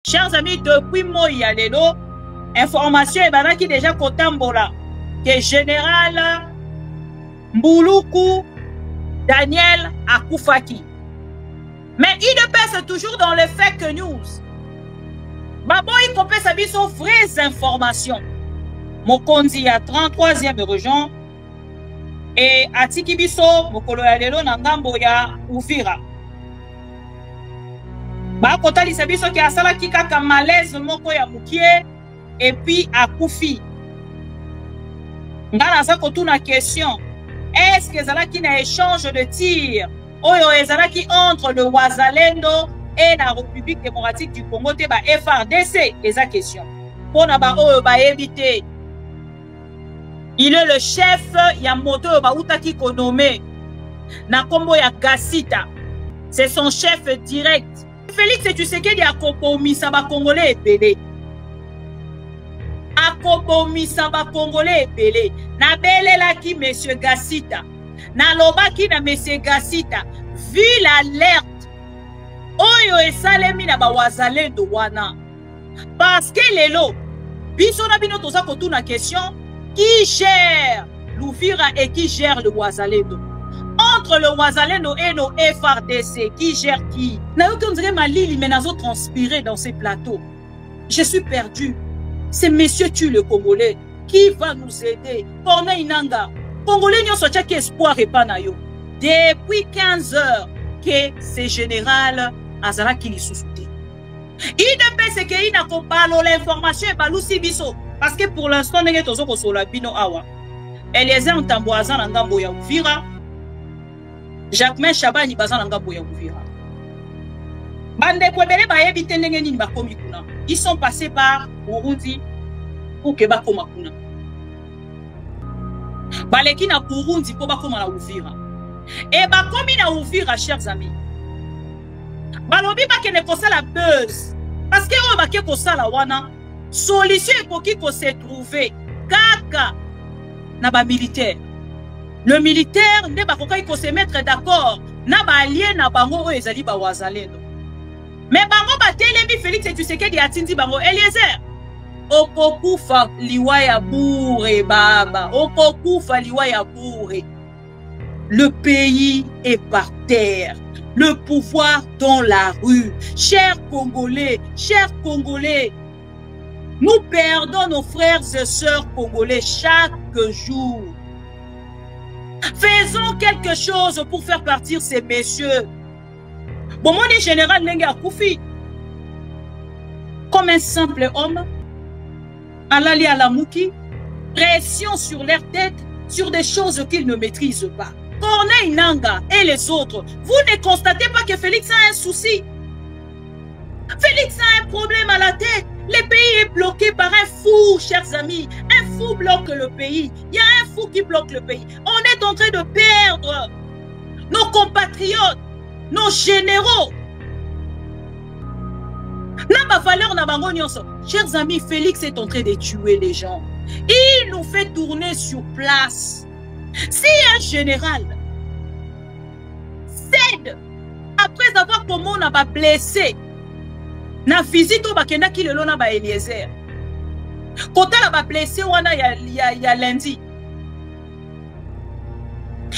Chers amis, depuis Moya Lelo, information est qui déjà Kotambola, que général Mbuluku Daniel Akufaki. Mais il ne passe toujours dans les fake news. Babo, il compare sa vie sur vraies informations. Mokonzi à 33e région et Atiki Biso, Mokolo ya Lelo Nangambo ya Uvira. Ba kotali sabiso ki asala ki kaka malaise moko ya mukie et puis akufi. Ngana sa kotuna question. Est-ce que zala ki na échange de tir oyo ezala ki entre le Wazalendo et la République démocratique du Congo te ba FRDC eza question. Pona ba oyo ba éviter. Il est le chef ya moto ba utaki konome na kombo ya Gasita. C'est son chef direct. Félix Tshisekedi a kompromisa ba Congolais epele. A kompromisa ba Congolais epele. Na belela ki monsieur Gasita. Na lobaki na monsieur Gasita. Vu l'alerte. Oyo esalemi na ba Wazalendo wana. Parce que lelo biso na bino toza kotuna question qui gère l'Uvira et qui gère le Wazalendo. Entre le Wazalendo et nos FRDC, qui gère qui? On dirait Malili, mais nous transpiré dans ces plateaux. Je suis perdu. C'est monsieur tue le Congolais. Qui va nous aider? Corneille Nanga. Congolais, nous sommes qui espoir et pas nayo. Depuis 15 heures, que c'est général Azara qui les sous-souté. Il ne peut se qu'il n'a pas l'information et balousi biso. Parce que pour l'instant, nous sommes sur la bino awa. Eliezer Ntamboazan Nangambo ya Uvira. Jacques Chabani bazan Nangambo ya Uvira. Bande kwebele ba yebite ndenge nini bakomi kuna. Ils sont passés par Burundi pour que bakoma kuna. Baleki na Burundi pour bakoma na Uvira. Et bakomi na Uvira, chers amis. Balobi ba ke ne kosala buzz. Parce que on ba ke kosala wana solution ekoki ko se trouver kaka na ba militaire. Le militaire ne va pas se mettre d'accord. Na ba allié na bango o ezali ba Wazalendo. Mais bango ba telemi Félix Tshisekedi atindi bango Eliezer. Okokufa liwa ya bourre baba. Okokufa liwa ya bourre. Le pays est par terre. Le pouvoir dans la rue. Chers Congolais, nous perdons nos frères et sœurs congolais chaque jour. Faisons quelque chose pour faire partir ces messieurs. Bon, mon général Nenga Koufi, comme un simple homme, Alali Alamouki, pression sur leur tête, sur des choses qu'ils ne maîtrisent pas. Corneille Nanga et les autres, vous ne constatez pas que Félix a un souci? Félix a un problème à la tête. Le pays est bloqué par un fou, chers amis. Un fou bloque le pays. Il y a un fou qui bloque le pays. On est en train de perdre nos compatriotes, nos généraux. Chers amis, Félix est en train de tuer les gens. Il nous fait tourner sur place. Si un général cède après avoir comment on a blessé, na visite au bakenda ki lelo na ba Eliezer. Kota la ba blessé wana ya lundi.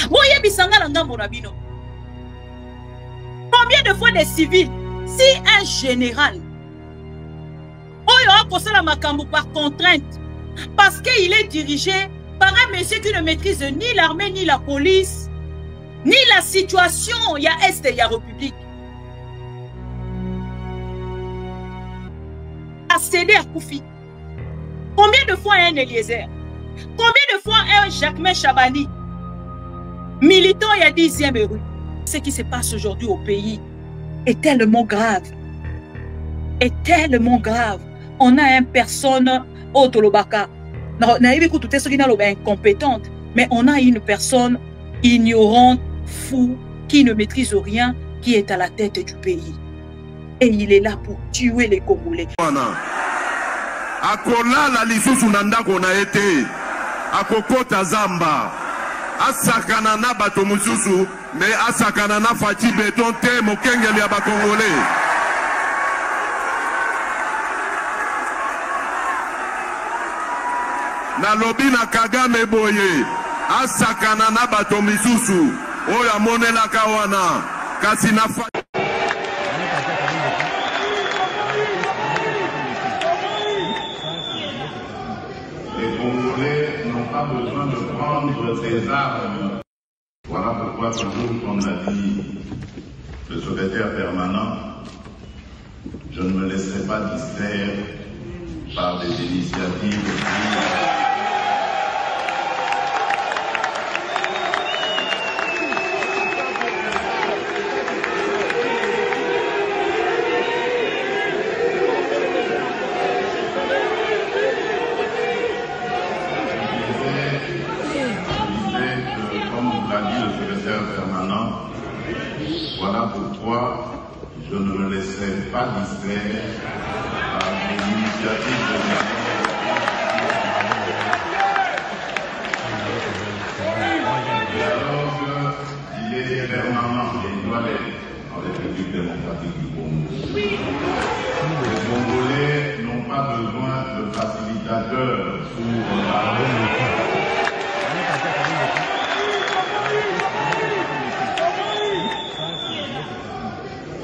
Moye bisanga na ngambo na bino. Combien de fois des civils, si un général oyo akosala makambo par contrainte parce qu'il est dirigé par un monsieur qui ne maîtrise ni l'armée ni la police ni la situation ya est ya République. A cédé à Koufi. Combien de fois un Eliezer? Combien de fois un Jacques Chabani? Militant il y a 10e rue. Ce qui se passe aujourd'hui au pays est tellement grave. Est tellement grave. On a une personne au Tolobaka. Incompétente, mais on a une personne ignorante, fou, qui ne maîtrise rien, qui est à la tête du pays. Et il est là pour tuer les Congolais. Akola la lisusu nanda kona été. Akokota zamba. Asakana na bato mususu, mais asakana na fati beton te mokengeli ya ba Congolais. nalobi na Kagame boye asakana na bato misusu oyo amonelaka wana kasi na Les Congolais n'ont pas besoin de prendre ces armes. Voilà pourquoi toujours, comme l'a dit le secrétaire permanent, je ne me laisserai pas distraire par des initiatives. Voilà pourquoi je ne me laisserai pas distraire par des initiatives de dialogue. Il est permanent et il doit l'être en République démocratique du Congo. Les Congolais n'ont pas besoin de facilitateurs pour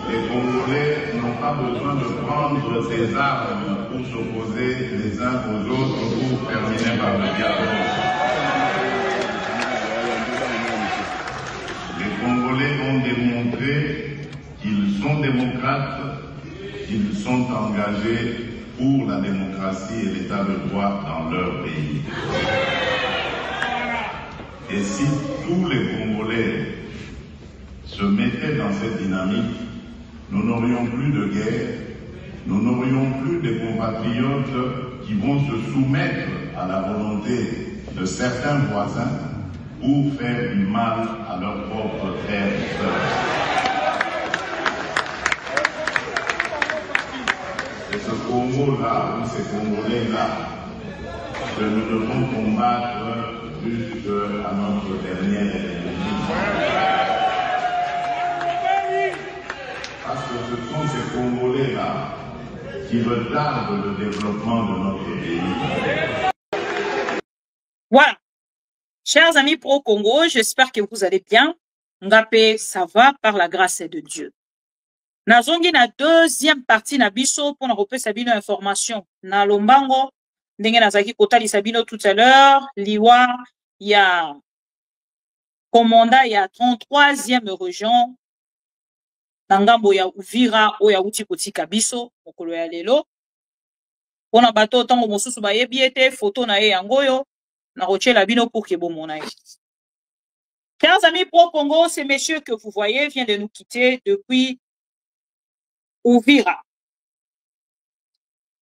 Les Congolais n'ont pas besoin de prendre ces armes pour s'opposer les uns aux autres pour terminer par le dialogue. Les Congolais ont démontré qu'ils sont démocrates, qu'ils sont engagés pour la démocratie et l'état de droit dans leur pays. Et si tous les Congolais se mettaient dans cette dynamique, nous n'aurions plus de guerre, nous n'aurions plus de compatriotes qui vont se soumettre à la volonté de certains voisins pour faire du mal à leurs propres frères et sœurs. Et ce Congo-là, ou ces Congolais-là, que nous devons combattre jusqu'à notre dernière vie. Parce que ce sont ces Congolais-là qui retardent le développement de notre pays. Voilà. Chers amis pro-Congo, j'espère que vous allez bien. Ngapé, ça va par la grâce de Dieu. Nazongi na deuxième partie na biso pour na repé sabino information. Na lombango, ndenge nazaki kotali sabino tout à l'heure, liwa, ya commandant ya 33e région, Nangambo ya Uvira oya uti kotika biso mokolo ya lelo pona bato tango mosusu bayebi ete photo na ye yangoyo na rochela bino pour que bomona ye. Chers amis pro Congo, ce monsieur que vous voyez vient de nous quitter depuis Uvira.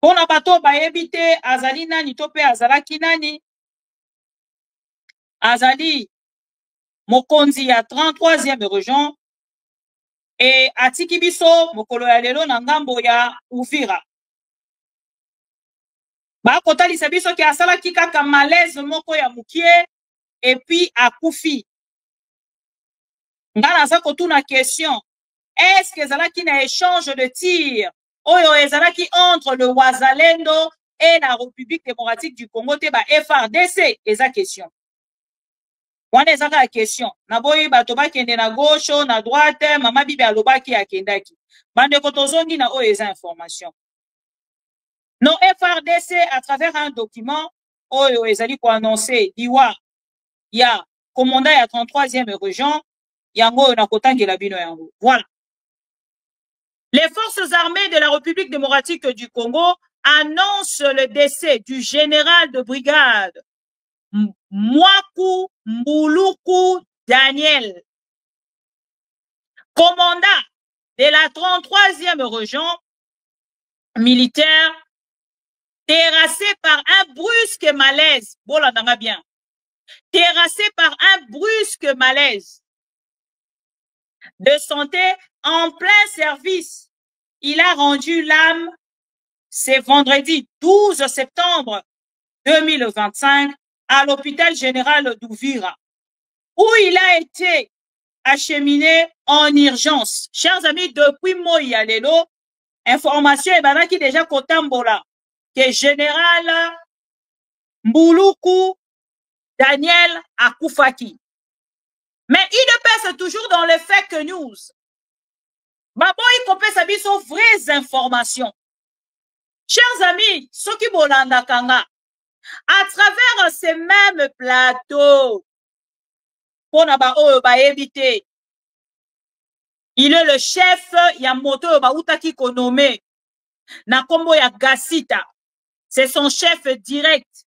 Pona bato bayebi te azali nani to pe azalaki nani, azali mokonzi ya 33e région et atiki biso mokolo ya lelo na ngambo ya Uvira. Ba kotalisa biso ki asalaki kaka malaise moko ya mukie et puis akufi. Ngana za kotuna question, est-ce que ezalaki na échange de tir oyo ezalaki entre le Wazalendo et la République démocratique du Congo te ba FRDC? Eza question. Wana ezaka la question. Na boyi bato bakende na gauche, na droite, mama bibi alobaki akendaki. Bande kotozongi na oyo eza information. Non, FRDC, à travers un document, oyo ezali ko annoncer diwa ya commandant ya 33e région, yango na kotangela bino yango. Voilà. Les forces armées de la République démocratique du Congo annoncent le décès du général de brigade Mwaku Mbuluku Daniel, commandant de la 33e région militaire, terrassé par un brusque malaise. Bon, bien. Terrassé par un brusque malaise de santé en plein service. Il a rendu l'âme ce vendredi 12 septembre 2025 à l'hôpital général d'Uvira, où il a été acheminé en urgence. Chers amis, depuis Moya Lelo, information est qui déjà Kotambola, que général Mbuluku Daniel Akufaki. Mais IDPS est toujours dans les fake news. Babo Ikope Sabi sont vraies informations. Chers amis, ceux qui bolanda kanga, à travers ces mêmes plateaux, pour Nabao éviter, il est le chef Yamoto Bautaki Konome, Nakombo ya Gasita. C'est son chef direct.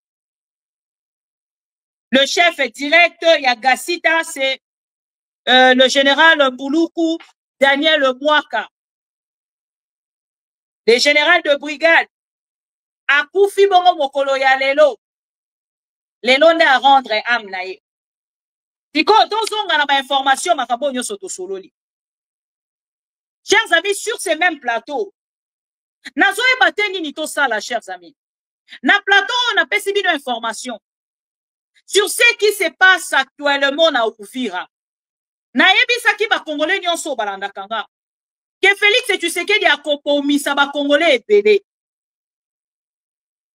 Le chef direct Yagasita, c'est le général Mbuluku Daniel Mwaka. Le général de brigade. Akufi bongo mokolo ya lelo. Lelo nde a rendre âme na ye. Tiko, tozonga na ba information makabo nyoso to sololi. Chers amis, sur ces mêmes plateaux, nazoye bateni ni to sala, chers amis. Na plateau, on a pesi bino information sur ce qui se passe actuellement na Uvira. Na yebisa ki ba Congolais nyonso balanda kanga. Que Félix Tshisekedi akobomisa ba Congolais ebele.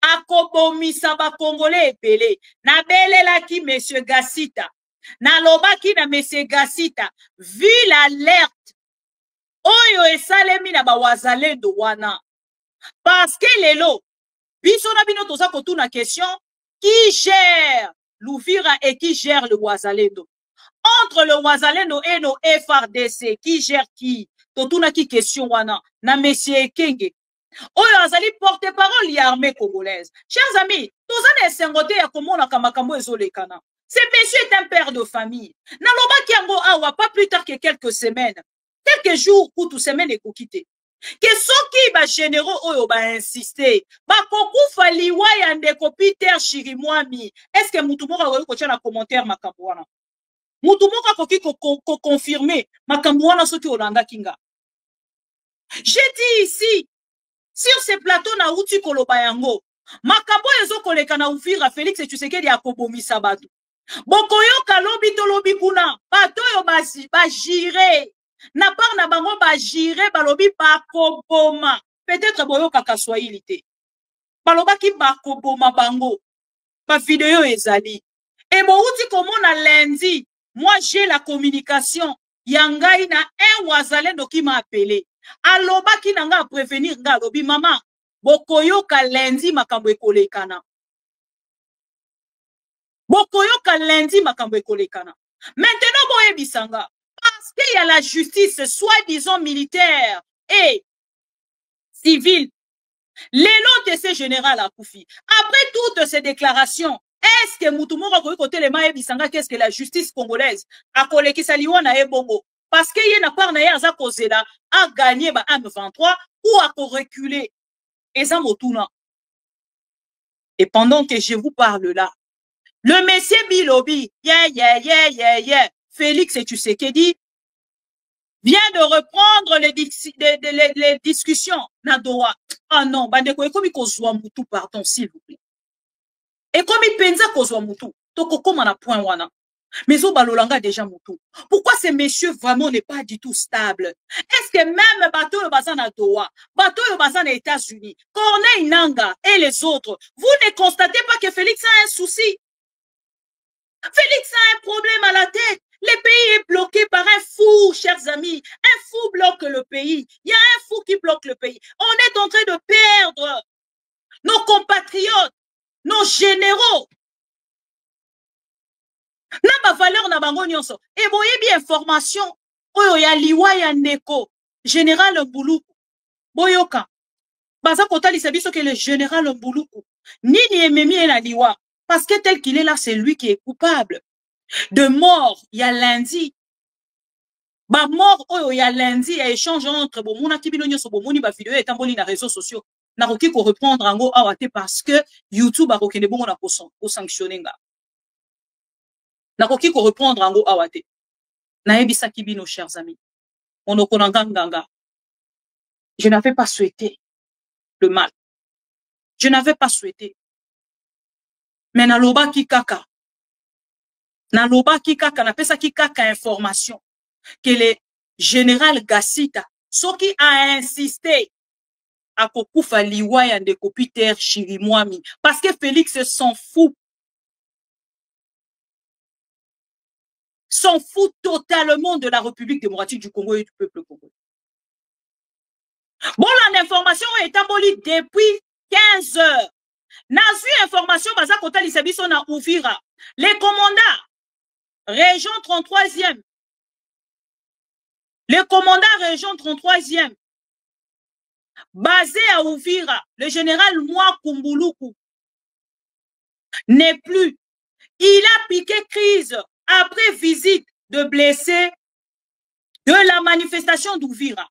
Akobomisa ba Congolais ebele. Na belelaki monsieur Gasita. Na lobaki na monsieur Gasita. Vu l'alerte. Oyo esalemi na ba wazalendo wana. Parce que lelo, biso na bino toza kotuna question, qui gère l'Uvira et qui gère le wazalendo? Entre le wazalendo et nos FRDC, qui gère qui? Totuna ki question wana, na monsieur Kenge. Oyo azali porte-parole ya armée congolaise. Chers amis, tozana esengote ya komona kamakambo ezolekana. Ce monsieur est un père de famille. Naloba kiango awa, pas plus tard que quelques semaines. Quelques jours ou toutes semaines ekokite. Que soki ba généraux oyo ba insister, ba kokufa liwa ya ndeko Peter Chirimwami. Est-ce que mutu moko akoki kotia na commentaire makambo wana? Mutu moko akoki ko confirmer makambo wana soki olanda kinga. J'ai dit ici, sur ce plateau na uti koloba yango, makambo ezo koleka na Uvira Félix Tshisekedi akobomisa bato. Bokoyoka lobi to lobi kuna, bato yo ba jire. Na part na bango ba jire balobi ba koboma. Peut-être boyoka kaswahili te. Baloba ki ba koboma bango. Ba vidéo ezali. Et bon outi komona lundi, moi j'ai la communication. Yangai na un wazalendo qui m'a appelé. Aloba ki nanga prévenir nga lobi mama. Bokoyoka lundi makambo ekolekana. Bokoyoka lundi makambo ekolekana. Maintenant boye bisanga. Parce qu'il y a la justice, soi-disant militaire et civile. L'élan de ce général Akoufi. Après toutes ces déclarations, est-ce que Moutoumora côté les maïs bisanga, qu'est-ce que la justice congolaise a collecté saliwa na ebongo? Parce qu'il y a une part na yaza kozela a gagné ba M23 ou a reculer. Et ça motuna. Et pendant que je vous parle là, le monsieur Bilobi, Félix Tshisekedi vient de reprendre les discussions. Nadoa. Ah non, bandeko, et comme il kozwa mutu, pardon, s'il vous plaît. Et comme il pensa kozwa mutu, toko comme on a point wana. Mais au balolanga déjà mutu. Pourquoi ces messieurs vraiment n'est pas du tout stable? Est-ce que même bateau le bazan à Doha, bateau le bazan aux États-Unis, Corneille Nanga et les autres, vous ne constatez pas que Félix a un souci? Félix a un problème à la tête. Le pays est bloqué par un fou, chers amis. Un fou bloque le pays. Il y a un fou qui bloque le pays. On est en train de perdre nos compatriotes, nos généraux. Na ba valeur na bango nyonso. Et boye bi information. Oyo ya liwa ya ndeko. Général Mbuluku. Boyoka. Baza kotali sabiso que le général Mbuluku. Nini ememi la liwa. Parce que tel qu'il est là, c'est lui qui est coupable. De mort, il y a lundi. Ba mort, il y a lundi, il y a échange entre Bomona Kibino Nyoso Bomoni, ba vidéo et tamboli na réseaux sociaux. Na roki ko reprendre ango awate parce que YouTube a roki ne bon na ko sanctionner nga. Na roki ko reprendre ango awate. Na ebisa Kibino, chers amis. On okonanga. Je n'avais pas souhaité le mal. Je n'avais pas souhaité. Mais na loba ki kaka. Na loba ki kaka, na pesa ki kaka information que le général Gasita, ce qui a insisté akokufa liwa ya ndeko Peter Chirimwami. Parce que Félix s'en fout. S'en fout totalement de la République démocratique du Congo et du peuple congolais. Bon, l'information est abolie depuis 15 heures. N'a eu information, baza kota lisabiso na Uvira. Les commandants, région 33e. Le commandant région 33e, basé à Uvira, le général Moi Kumbuluku, n'est plus. Il a piqué crise après visite de blessés de la manifestation d'Uvira.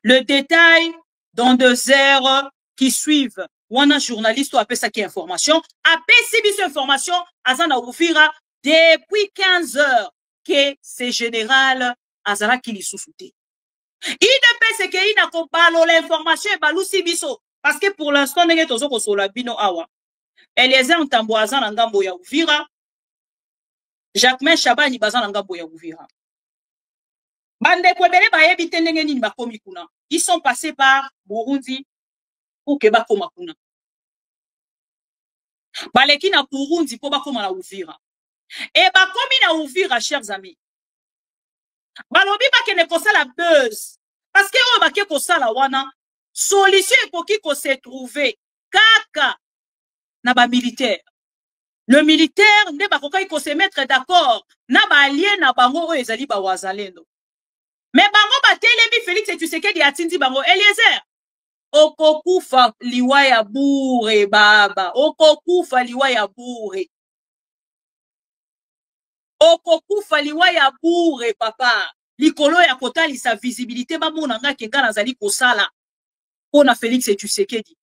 Le détail dans 2 heures qui suivent. Wana journaliste appelle ça qui information. Appelle si information Azana Uvira depuis 15 heures que ce général Azala qui li sous-souté. Il ne peut qu'il n'a pas l'information et balou si biso. Parce que pour l'instant, n'est pas tozo sur la bino awa. Eliezer Ntambo Azana ngambo ya Uvira. Jacquemain Chabani bazana ngambo ya Uvira. Bande kwebele ba yebite ndenge nini bakomi kuna. Ils sont passés par Burundi pour que bakoma kuna. Baleki na Burundi pour bakoma na Uvira. Et bakomi na Uvira, chers amis. Balobi bakene kosala buzz. Parce que on bake kosala wana solution ekoki ko se trouver kaka na ba militaire. Le militaire ne bakoki ko se mettre d'accord na ba allié na bango o ezali ba wazalendo. Mais bango ba telemi Félix Tshisekedi atindi bango Eliezer. Okokufa liwa ya bure baba. Okokufa liwa ya bure. Okokufa liwa ya bure papa. Likolo ya kotali sa visibilité ba mona nga ke nga nazali kosala. Pona Félix Tshisekedi.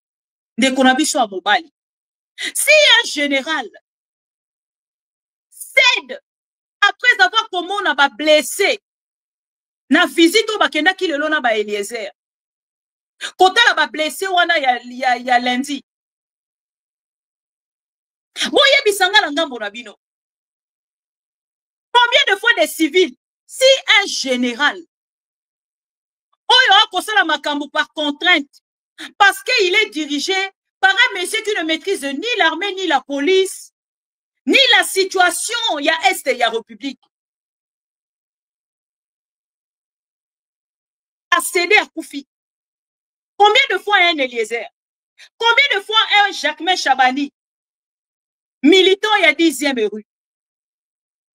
Ndeko na biso ya mobali. Si un général cède après avoir commandé ba blessé na visite au bakenda ki lelo na ba Eliezer. Kota la ba blessé wana ya lundi. Boye bisanga na ngambo na bino. Combien de fois des civils, si un général oyo akosala makambo par contrainte, parce qu'il est dirigé par un monsieur qui ne maîtrise ni l'armée, ni la police, ni la situation, il y a Est et il y a République. A cédé à Koufi. Combien de fois un Eliezer? Combien de fois un Jacquemain Chabani? Militant, il y a 10e rue.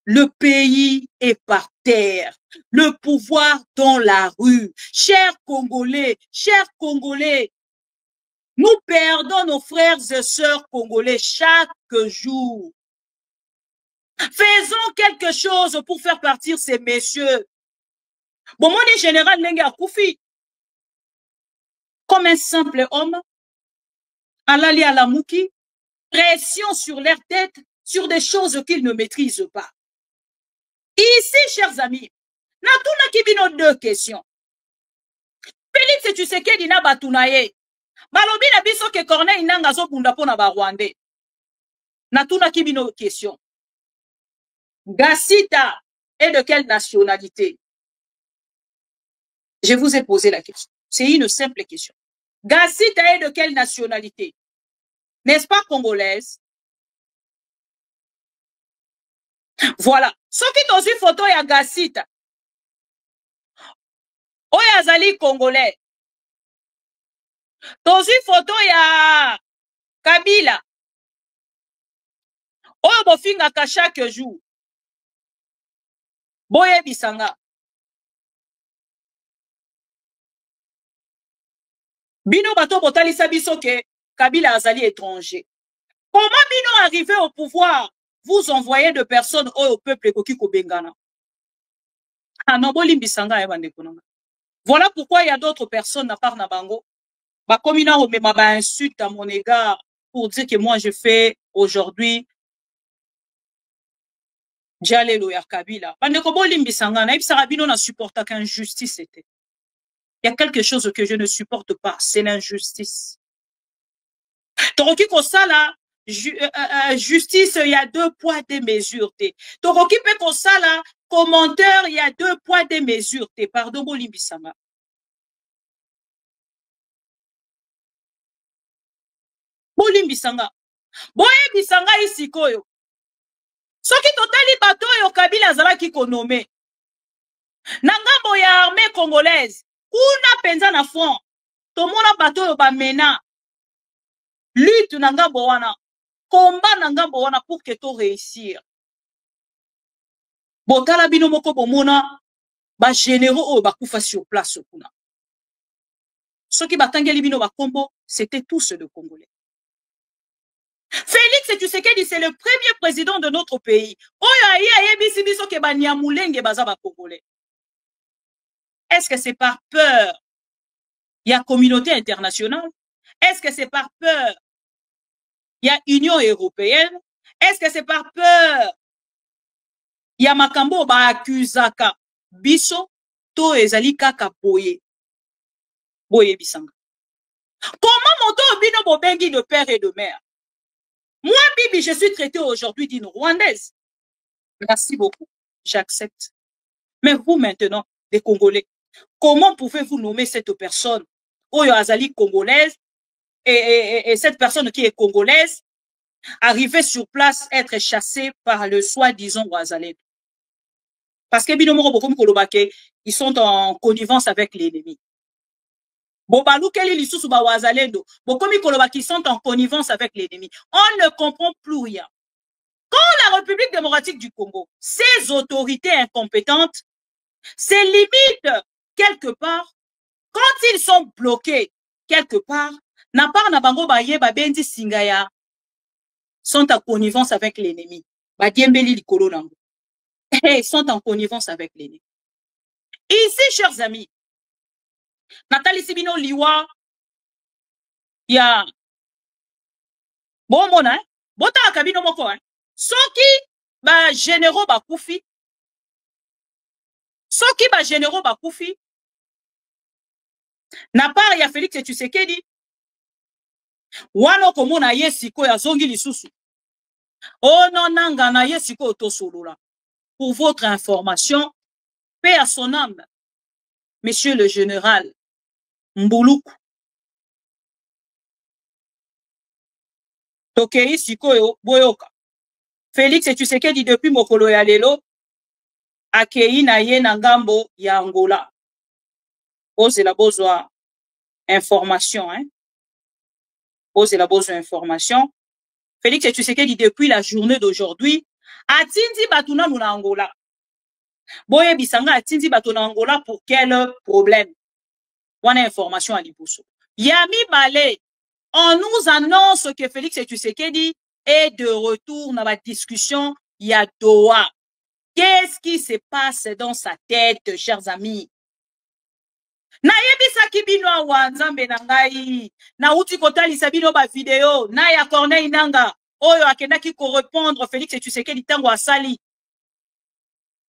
Le pays est par terre. Le pouvoir dans la rue. Chers Congolais, nous perdons nos frères et sœurs congolais chaque jour. Faisons quelque chose pour faire partir ces messieurs. Bon, mon général Nenga Koufi, comme un simple homme, Alali Alamouki, pression sur leur tête, sur des choses qu'ils ne maîtrisent pas. Ici, chers amis, natuna kibino 2 questions. Félix Tshisekedi na batunaye. Balobi na biso ke Corneille Nangaa zo bunda pona ba Rwandais. Natuna kibino question. Gassita est de quelle nationalité? Je vous ai posé la question. C'est une simple question. Gassita est de quelle nationalité? N'est-ce pas congolaise? Voilà. Ce qui dans une photo ya Gassita. Oya azali congolais. Dans une photo ya Kabila. Oya bofingaka chaque jour. Boye bisanga. Bino bato botalisa biso ke Kabila azali étranger. Comment bino arrivé au pouvoir? Vous envoyez de personnes au peuple Kokiko Bengana. Voilà pourquoi il y a d'autres personnes à part Nabango. Comme il a insulte à mon égard pour dire que moi je fais aujourd'hui Djalelo ya Kabila. Ne supporte qu'une justice. Il y a quelque chose que je ne supporte pas, c'est l'injustice. Toroki Kosala, justice, il y a 2 poids, 2 mesures. Toroki Kosala, commentaire, il y a 2 poids, 2 mesures. Pardon, Bolimbisanga. basuli mbisanga. Boye bisanga isikoyo. Soki totali bato yo Kabila azalaki konome. Na ngambo ya armée congolaise, kuna penza na front, tomona bato yo bamena. Lutte na ngambo wana, combat na ngambo wana pour que to réussir. Botala bino moko bomona, ba généraux oyo bakufa sur place kuna. Soki batangeli bino bakombo, c'était tous de Congolais. Félix Tshisekedi, c'est le premier président de notre pays. Oyo aye bisi biso ke ba Nyamulenge baza ba Congolais. Est-ce que c'est par peur? Il y a communauté internationale. Est-ce que c'est par peur? Il y a Union européenne. Est-ce que c'est par peur? Il y a makambo ba accusaka biso to ezali kaka boye. Boye bisanga. Comment moto bino bobengi de père et de mère? Moi, Bibi, je suis traité aujourd'hui d'une Rwandaise. Merci beaucoup. J'accepte. Mais vous maintenant, des Congolais, comment pouvez-vous nommer cette personne, Oyo Azali congolaise, et cette personne qui est congolaise, arriver sur place, être chassée par le soi-disant Ouazalendo? Parce que ils sont en connivence avec l'ennemi. Qui sont en connivence avec l'ennemi. On ne comprend plus rien. Quand la République démocratique du Congo, ses autorités incompétentes, ses limites, quelque part, quand ils sont bloqués, quelque part, sont en connivence avec l'ennemi. Ils sont en connivence avec l'ennemi. Ici, chers amis, Nathalie Sibino Liwa, il y a bon mona, bota kabino moko, soki ba généraux ba koufi, soki ba généraux ba koufi, na part ya Félix Tshisekedi, wano komona yesiko ya zongi lisusu. Oh non nanga na yesiko to solola. Pour votre information, paix à son âme, monsieur le général Mbuluku. Tokei sikoyo boyoka. Félix Tshisekedi depuis mokolo ya lelo akei na ye na ngambo ya Angola. Ose la bozwa information, hein. Ose la bozwa information. Félix Tshisekedi depuis la journée d'aujourd'hui atindi batuna na Angola. Boye bisanga atindi batuna Angola pour quel problème? On a information à Liboso. Yami Balé, on nous annonce que Félix Tshisekedi est de retour dans la discussion Yadoa. Qu'est-ce qui se passe dans sa tête, chers amis? Na yebisa kibino wa nzambe na ngai na uti kotali sabino ba vidéo na ya Corneille Nanga oyo akendaki ko répondre Félix Tshisekedi tango asali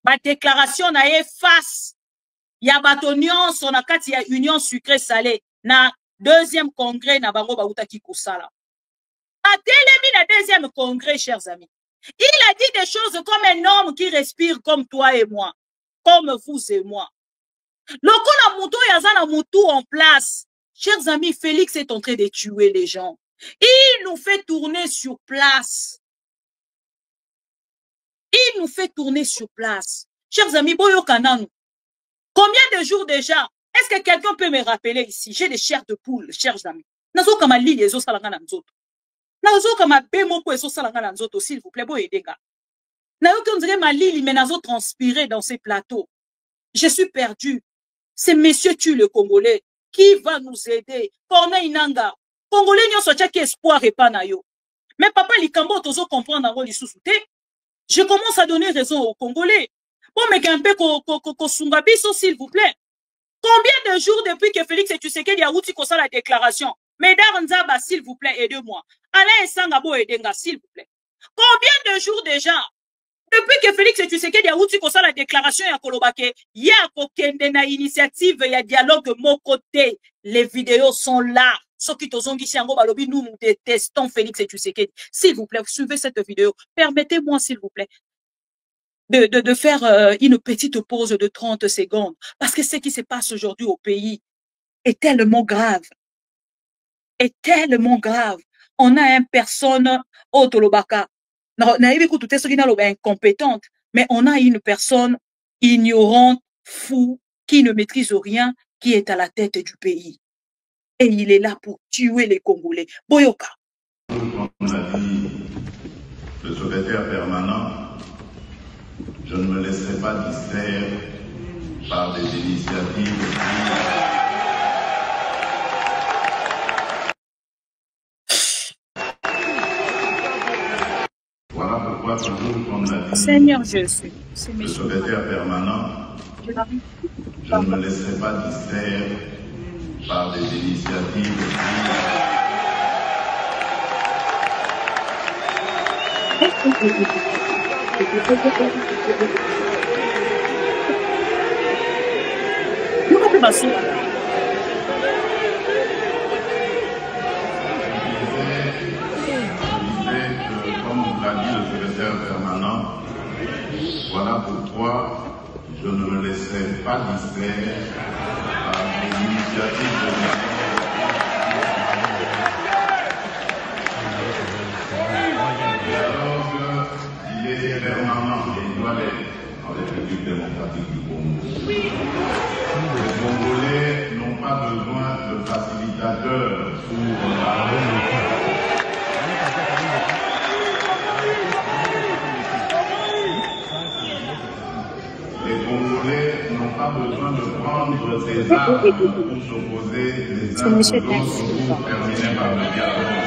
ba déclaration na ye face ya bato nyonso na kati ya union sucré salé na deuxième congrès na bango ba utaki kosala. Atelemi na deuxième congrès, chers amis. Il a dit des choses comme un homme qui respire comme toi et moi, comme vous et moi. Lokola muto yazana mutu en place. Chers amis, Félix est en train de tuer les gens. Il nous fait tourner sur place. Il nous fait tourner sur place. Chers amis, boyo kananu. Combien de jours déjà? Est-ce que quelqu'un peut me rappeler ici? J'ai des chairs de poule, chers amis. Nazo kama li yezo salanga na nzoto. Nazo kama bemo ko yezo salanga na nzoto, s'il vous plaît, boye denga. Nazo qu'on dirait ma lili mais nazo transpirer dans ces plateaux. Je suis perdu. C'est monsieur tue le Congolais. Qui va nous aider? Corneille Nanga. Congolais nyo sotia ki espoir et pas na yo. Mais papa likambo tozo comprendre ngo lisusu te. Je commence à donner raison aux Congolais. Bon, mais qu'un peu ko s'il vous plaît. Combien de jours depuis que Félix Tshisekedi a outi kosa la déclaration? Médard Nzaba, s'il vous plaît, aidez-moi. Alain Sangabo Edenga, s'il vous plaît. Combien de jours déjà? Depuis que Félix Tshisekedi a outi kosa la déclaration ya kolobake, ya kokende na initiative ya dialogue mon côté. Les vidéos sont là. Soki tozongi siango balobi, nous détestons Félix Tshisekedi. S'il vous plaît, suivez cette vidéo. Permettez-moi, s'il vous plaît, de faire une petite pause de 30 secondes. Parce que ce qui se passe aujourd'hui au pays est tellement grave. Est tellement grave. on a une personne autolobaka. Incompétente, mais on a une personne ignorante, fou, qui ne maîtrise rien, qui est à la tête du pays. Et il est là pour tuer les Congolais. Boyoka. Comme l'a dit le secrétaire permanent, je ne me laisserai pas distraire par des initiatives. Voilà pourquoi toujours, comme l'a dit Seigneur Jésus, le secrétaire permanent, je ne me laisserai pas distraire par des initiatives. Comme l'a dit le secrétaire permanent, voilà pourquoi je ne me laisserai pas distraire par des initiatives de dialogue. Il est permanent et il doit l'être en République démocratique du Congo. Les Congolais n'ont pas besoin de facilitateurs pour la Les Congolais n'ont pas besoin de prendre ces armes pour s'opposer les uns aux autres pour terminer par le dialogue.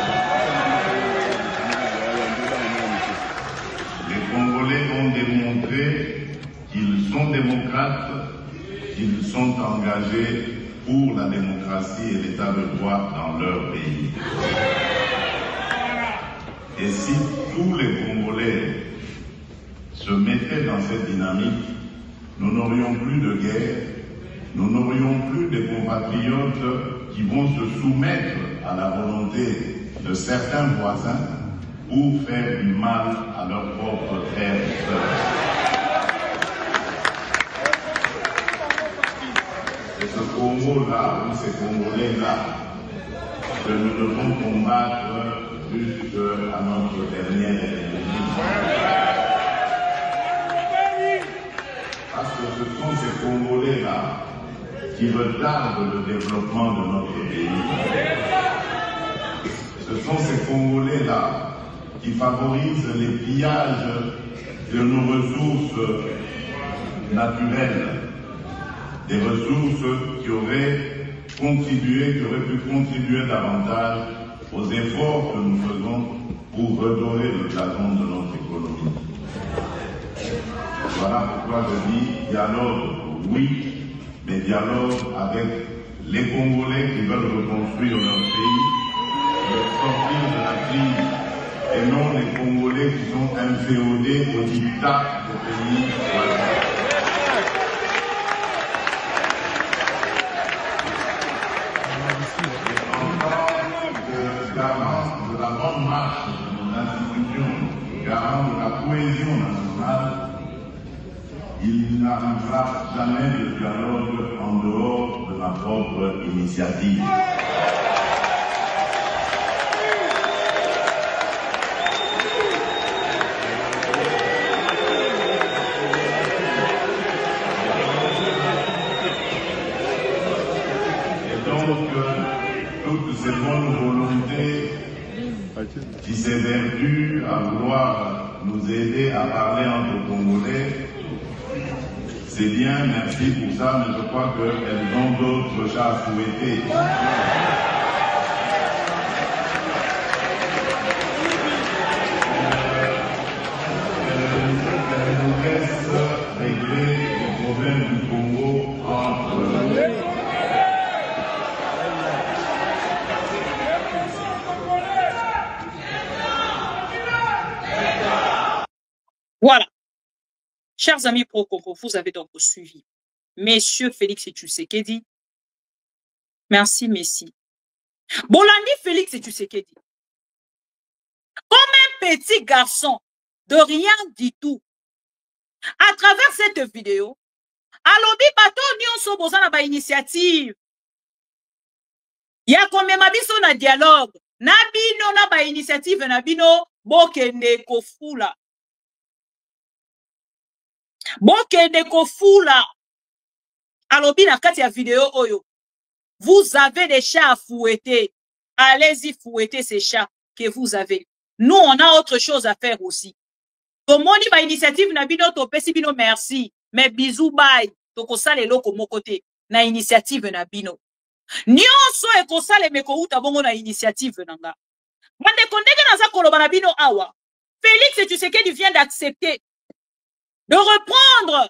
Les Congolais ont démontré qu'ils sont démocrates, qu'ils sont engagés pour la démocratie et l'état de droit dans leur pays. Et si tous les Congolais se mettaient dans cette dynamique, nous n'aurions plus de guerre, nous n'aurions plus de compatriotes qui vont se soumettre à la volonté de certains voisins pour faire du mal à leurs propres frères et sœurs. C'est ce Congo-là, ou ces Congolais-là, que nous devons combattre jusqu'à notre dernière ennemi. Parce que ce sont ces Congolais-là qui retardent le développement de notre pays. Ce sont ces Congolais-là qui favorisent les pillages de nos ressources naturelles, des ressources qui auraient contribué, qui auraient pu contribuer davantage aux efforts que nous faisons pour redorer le blason de notre économie. Voilà pourquoi je dis dialogue, oui, mais dialogue avec les Congolais qui veulent reconstruire leur pays, sortir de la crise, et non les Congolais qui sont inféodés au diktat des pays voisins. Garant de la bonne marche de nos institutions, garant de la cohésion nationale, il n'arrivera jamais de dialogue en dehors de ma propre initiative. Et donc, toutes ces bonnes volontés qui s'évertuent à vouloir nous aider à parler entre Congolais, c'est bien, merci pour ça, mais je crois qu'elles ont d'autres chats à fouetter. Elles nous laissent régler les problèmes du Congo entre eux. Voilà. Chers amis pro-Congo, vous avez donc suivi Monsieur Félix Tshisekedi. Merci, Messi. Bolandi Félix Tshisekedi. Comme un petit garçon de rien du tout. À travers cette vidéo, alobi bato nyonso bozana ba initiative. Ya komema biso na dialogue. na bino na ba initiative na bino bokende kofula. Bokende kofula. Alobi na kati ya video oyo. Vous avez des chats à fouetter. Allez-y fouetter ces chats que vous avez. Nous, on a autre chose à faire aussi. Tomoni ba initiative na bino to pesi bino merci. Mais bisous bye. Toko sale loko mokote na initiative na bino. Nyonso eko sale meko uta bongo na initiative nanga. Mande kondege naza koloba na bino awa. Félix Tshisekedi vient d'accepter de reprendre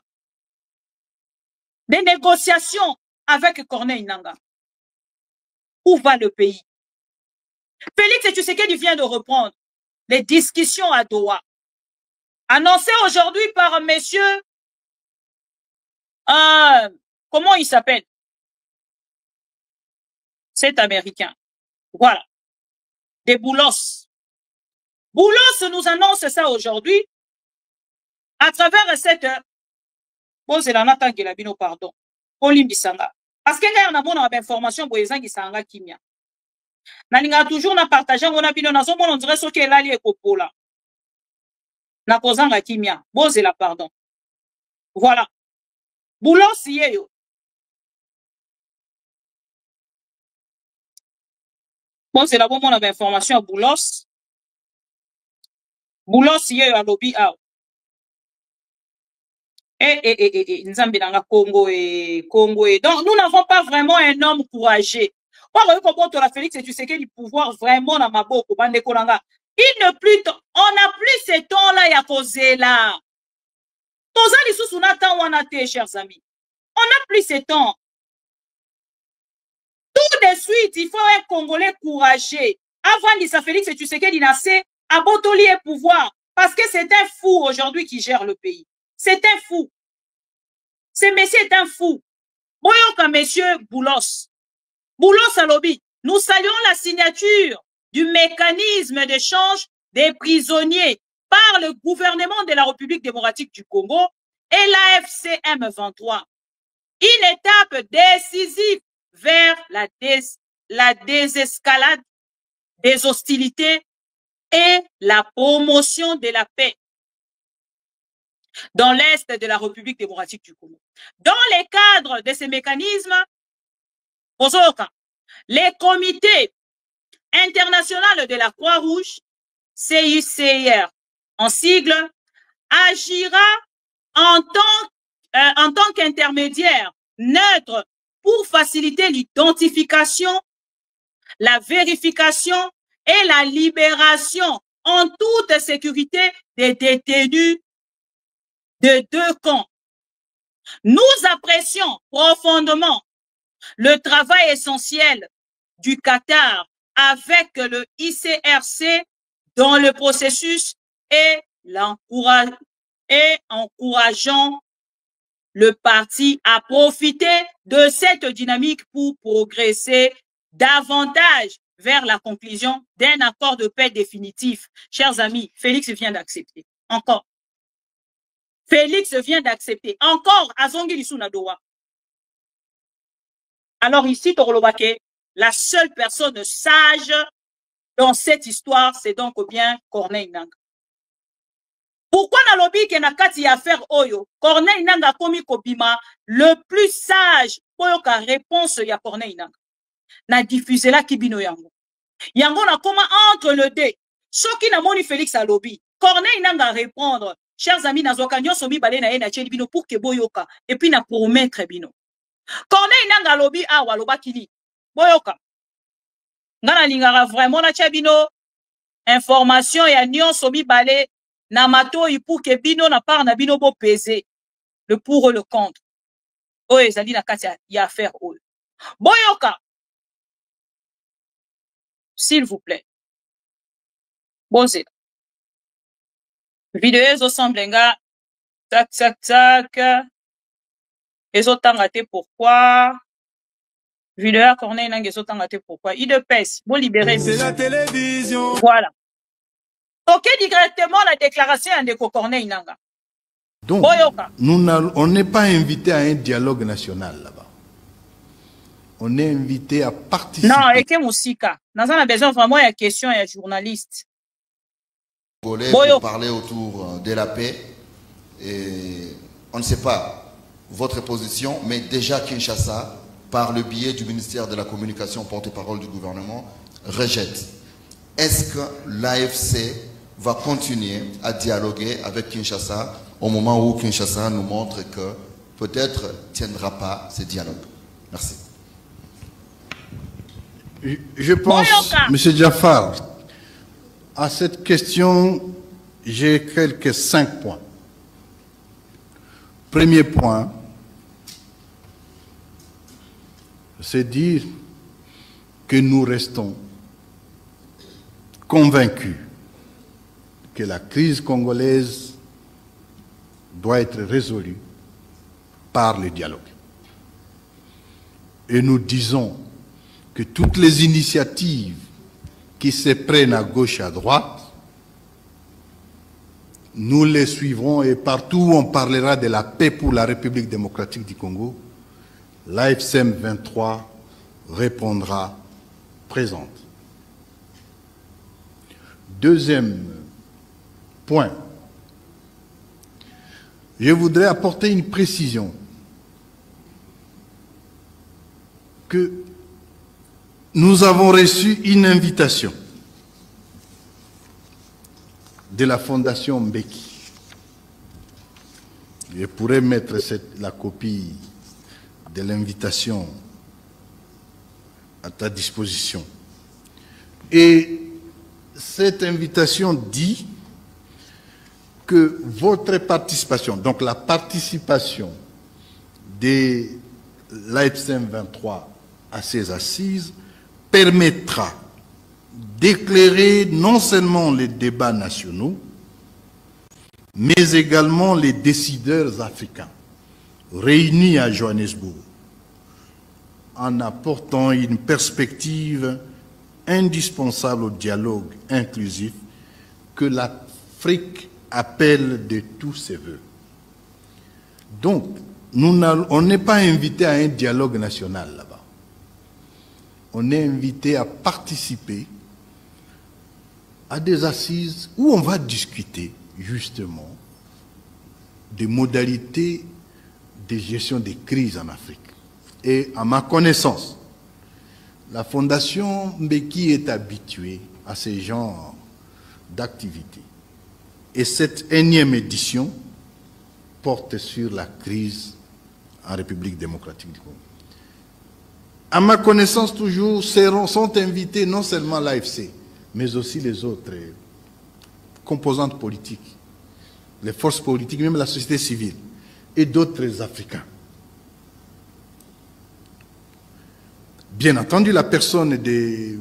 des négociations avec Corneille Nangaa. Où va le pays? Félix Tshisekedi vient de reprendre les discussions à Doha. Annoncé aujourd'hui par monsieur, comment il s'appelle? C'est américain. Voilà. Des Boulos. Boulos nous annonce ça aujourd'hui à travers cette... Bon, c'est la Nathan qui l'a bino, pardon. Olim Bissanga. Parce que là, on a bon information pour les gens qui sont en Kimia. Nalinga toujours na partager on a bino na zomo on dirait ce que là li ekopola. Na kozanga Kimia. Bon, c'est la pardon. Voilà. Boulos yeyo. Bon, c'est la bonne on a information Boulos. Boulos yeyo a lobby out. Nzambe nanga Congo et Congo et donc nous n'avons pas vraiment un homme courageux. On a Félix Tshisekedi du pouvoir vraiment dans ma boko bande konanga. Il ne plus on n'a plus ce temps là ya causer là. Toza li sous temps wana te chers amis. On n'a plus ce temps. Tout de suite, il faut un Congolais courageux. Avant d'isa Félix Tshisekedi nassé à botoli et pouvoir parce que c'est un fou aujourd'hui qui gère le pays. C'est un fou. Ce monsieur est un fou. Boyoka monsieur Boulos. Boulos Alobi. Nous saluons la signature du mécanisme d'échange des prisonniers par le gouvernement de la République démocratique du Congo et l'AFC M23. Une étape décisive vers la désescalade des hostilités et la promotion de la paix dans l'Est de la République démocratique du Congo. Dans les cadres de ces mécanismes, les comités internationaux de la Croix-Rouge, CICR en sigle, agira en tant qu'intermédiaire neutre pour faciliter l'identification, la vérification et la libération en toute sécurité des détenus de deux camps. Nous apprécions profondément le travail essentiel du Qatar avec le ICRC dans le processus et encourageant le parti à profiter de cette dynamique pour progresser davantage vers la conclusion d'un accord de paix définitif. Chers amis, Félix vient d'accepter. Encore. Félix vient d'accepter. Encore, Azongi Lisuna Doha. Alors ici, Torolobake, la seule personne sage dans cette histoire, c'est donc bien Corneille Nangaa. Pourquoi na lobby ke na kati ya affaire oyo? Corneille Nangaa komi kobima le plus sage pour la réponse ya Corneille Nangaa. Na diffuser la kibino yango. Yango na koma entre le deux. Soki na moni Félix a lobby. Corneille Nangaa répondre. Chers amis, nazoka nyoso mibale na ye na tcheli bino pour ke boyoka et puis na promettre bino. Corneille Nangaa lobby awa loba kili. Boyoka. Ngana lingara vraiment na tchabino information ya nyoso mibale na matoi pour ke bino na part na bino bo peser le pour et le contre. Oh ezali na kati ya affaire oyo. Boyoka. S'il vous plaît. Bonze. Vidéo semblenga tac tac tac. Ezotanga te pourquoi? Vidéo Corneille Nangaa ezotanga te pourquoi? Il de pèse. Bon libérer. C'est la télévision. Voilà. Ok directement la déclaration de Corneille Nangaa. Donc, on n'est pas invité à un dialogue national là-bas. on est invité à participer. Non, et que Moussika. Nous avons besoin vraiment de questions et journalistes. Pour parler autour de la paix, et on ne sait pas votre position, mais déjà Kinshasa, par le biais du ministère de la Communication, porte-parole du gouvernement, rejette. Est-ce que l'AFC va continuer à dialoguer avec Kinshasa au moment où Kinshasa nous montre que peut-être ne tiendra pas ce dialogue? Merci. Je pense, M. Diafar, à cette question, j'ai quelques 5 points. Premier point, c'est dire que nous restons convaincus que la crise congolaise doit être résolue par le dialogue. Et nous disons que toutes les initiatives qui se prennent à gauche et à droite, nous les suivrons et partout où on parlera de la paix pour la République démocratique du Congo, l'AFCM 23 répondra présente. Deuxième point, je voudrais apporter une précision que nous avons reçu une invitation de la Fondation Mbeki. Je pourrais mettre la copie de l'invitation à ta disposition. Et cette invitation dit que votre participation, donc la participation de l'AFCM 23 à ces assises, permettra d'éclairer non seulement les débats nationaux, mais également les décideurs africains réunis à Johannesburg, en apportant une perspective indispensable au dialogue inclusif que l'Afrique appelle de tous ses voeux. Donc, on n'est pas invité à un dialogue national là-bas. On est invité à participer à des assises où on va discuter justement des modalités de gestion des crises en Afrique. Et à ma connaissance, la Fondation Mbeki est habituée à ce genre d'activité. Et cette énième édition porte sur la crise en République démocratique du Congo. À ma connaissance, toujours, sont invités non seulement l'AFC, mais aussi les autres composantes politiques, les forces politiques, même la société civile, et d'autres Africains. Bien entendu, la personne de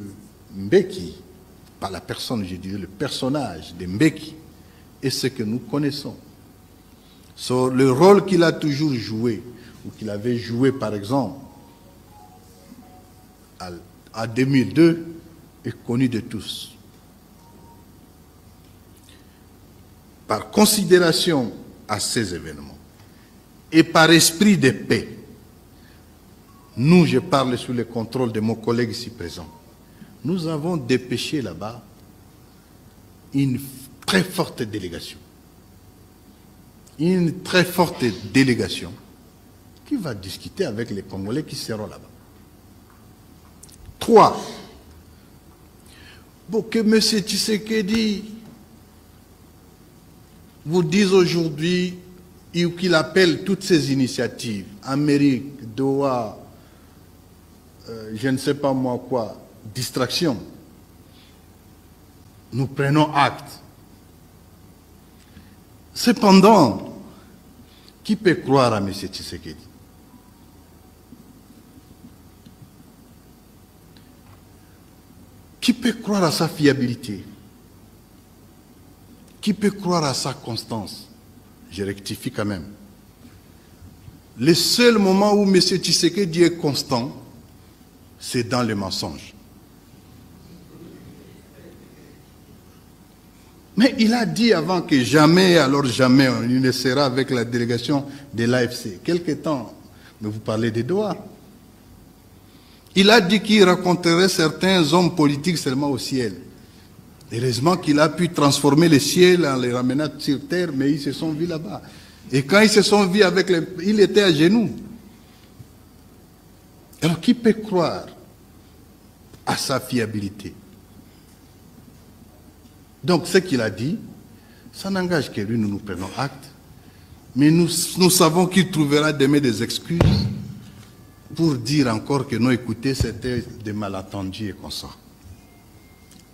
Mbeki, pas la personne, je dirais le personnage de Mbeki, est ce que nous connaissons. Le rôle qu'il a toujours joué, ou qu'il avait joué par exemple, à 2002, est connu de tous. Par considération à ces événements et par esprit de paix, nous, je parle sous le contrôle de mon collègue ici présent, nous avons dépêché là-bas une très forte délégation. Une très forte délégation qui va discuter avec les Congolais qui seront là-bas. 3. Pour que M. Tshisekedi vous dise aujourd'hui, ou qu'il appelle toutes ces initiatives, Amérique, Doha, je ne sais pas moi quoi, distraction, nous prenons acte. Cependant, qui peut croire à M. Tshisekedi? Qui peut croire à sa fiabilité? Qui peut croire à sa constance? Je rectifie quand même. Le seul moment où M. Tshisekedi est constant, c'est dans le mensonge. Mais il a dit avant que jamais, alors jamais, il ne sera avec la délégation de l'AFC. Quelque temps, mais vous parlez des Doha. Il a dit qu'il rencontrerait certains hommes politiques seulement au ciel. Heureusement qu'il a pu transformer le ciel en les ramenant sur terre, mais ils se sont vus là-bas. Et quand ils se sont vus avec les... Il était à genoux. Alors qui peut croire à sa fiabilité? Donc ce qu'il a dit, ça n'engage que lui, nous prenons acte. Mais nous savons qu'il trouvera demain des excuses pour dire encore que non, écoutez, c'était des malentendus et qu'on sort.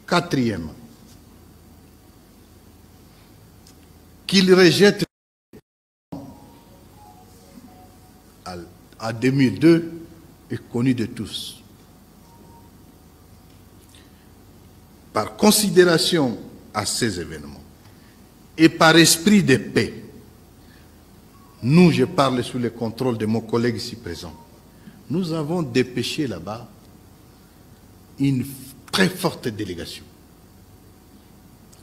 Quatrièmement, qu'il rejette à 2002 est connu de tous. Par considération à ces événements et par esprit de paix, nous, je parle sous le contrôle de mon collègue ici présent, nous avons dépêché là-bas une très forte délégation.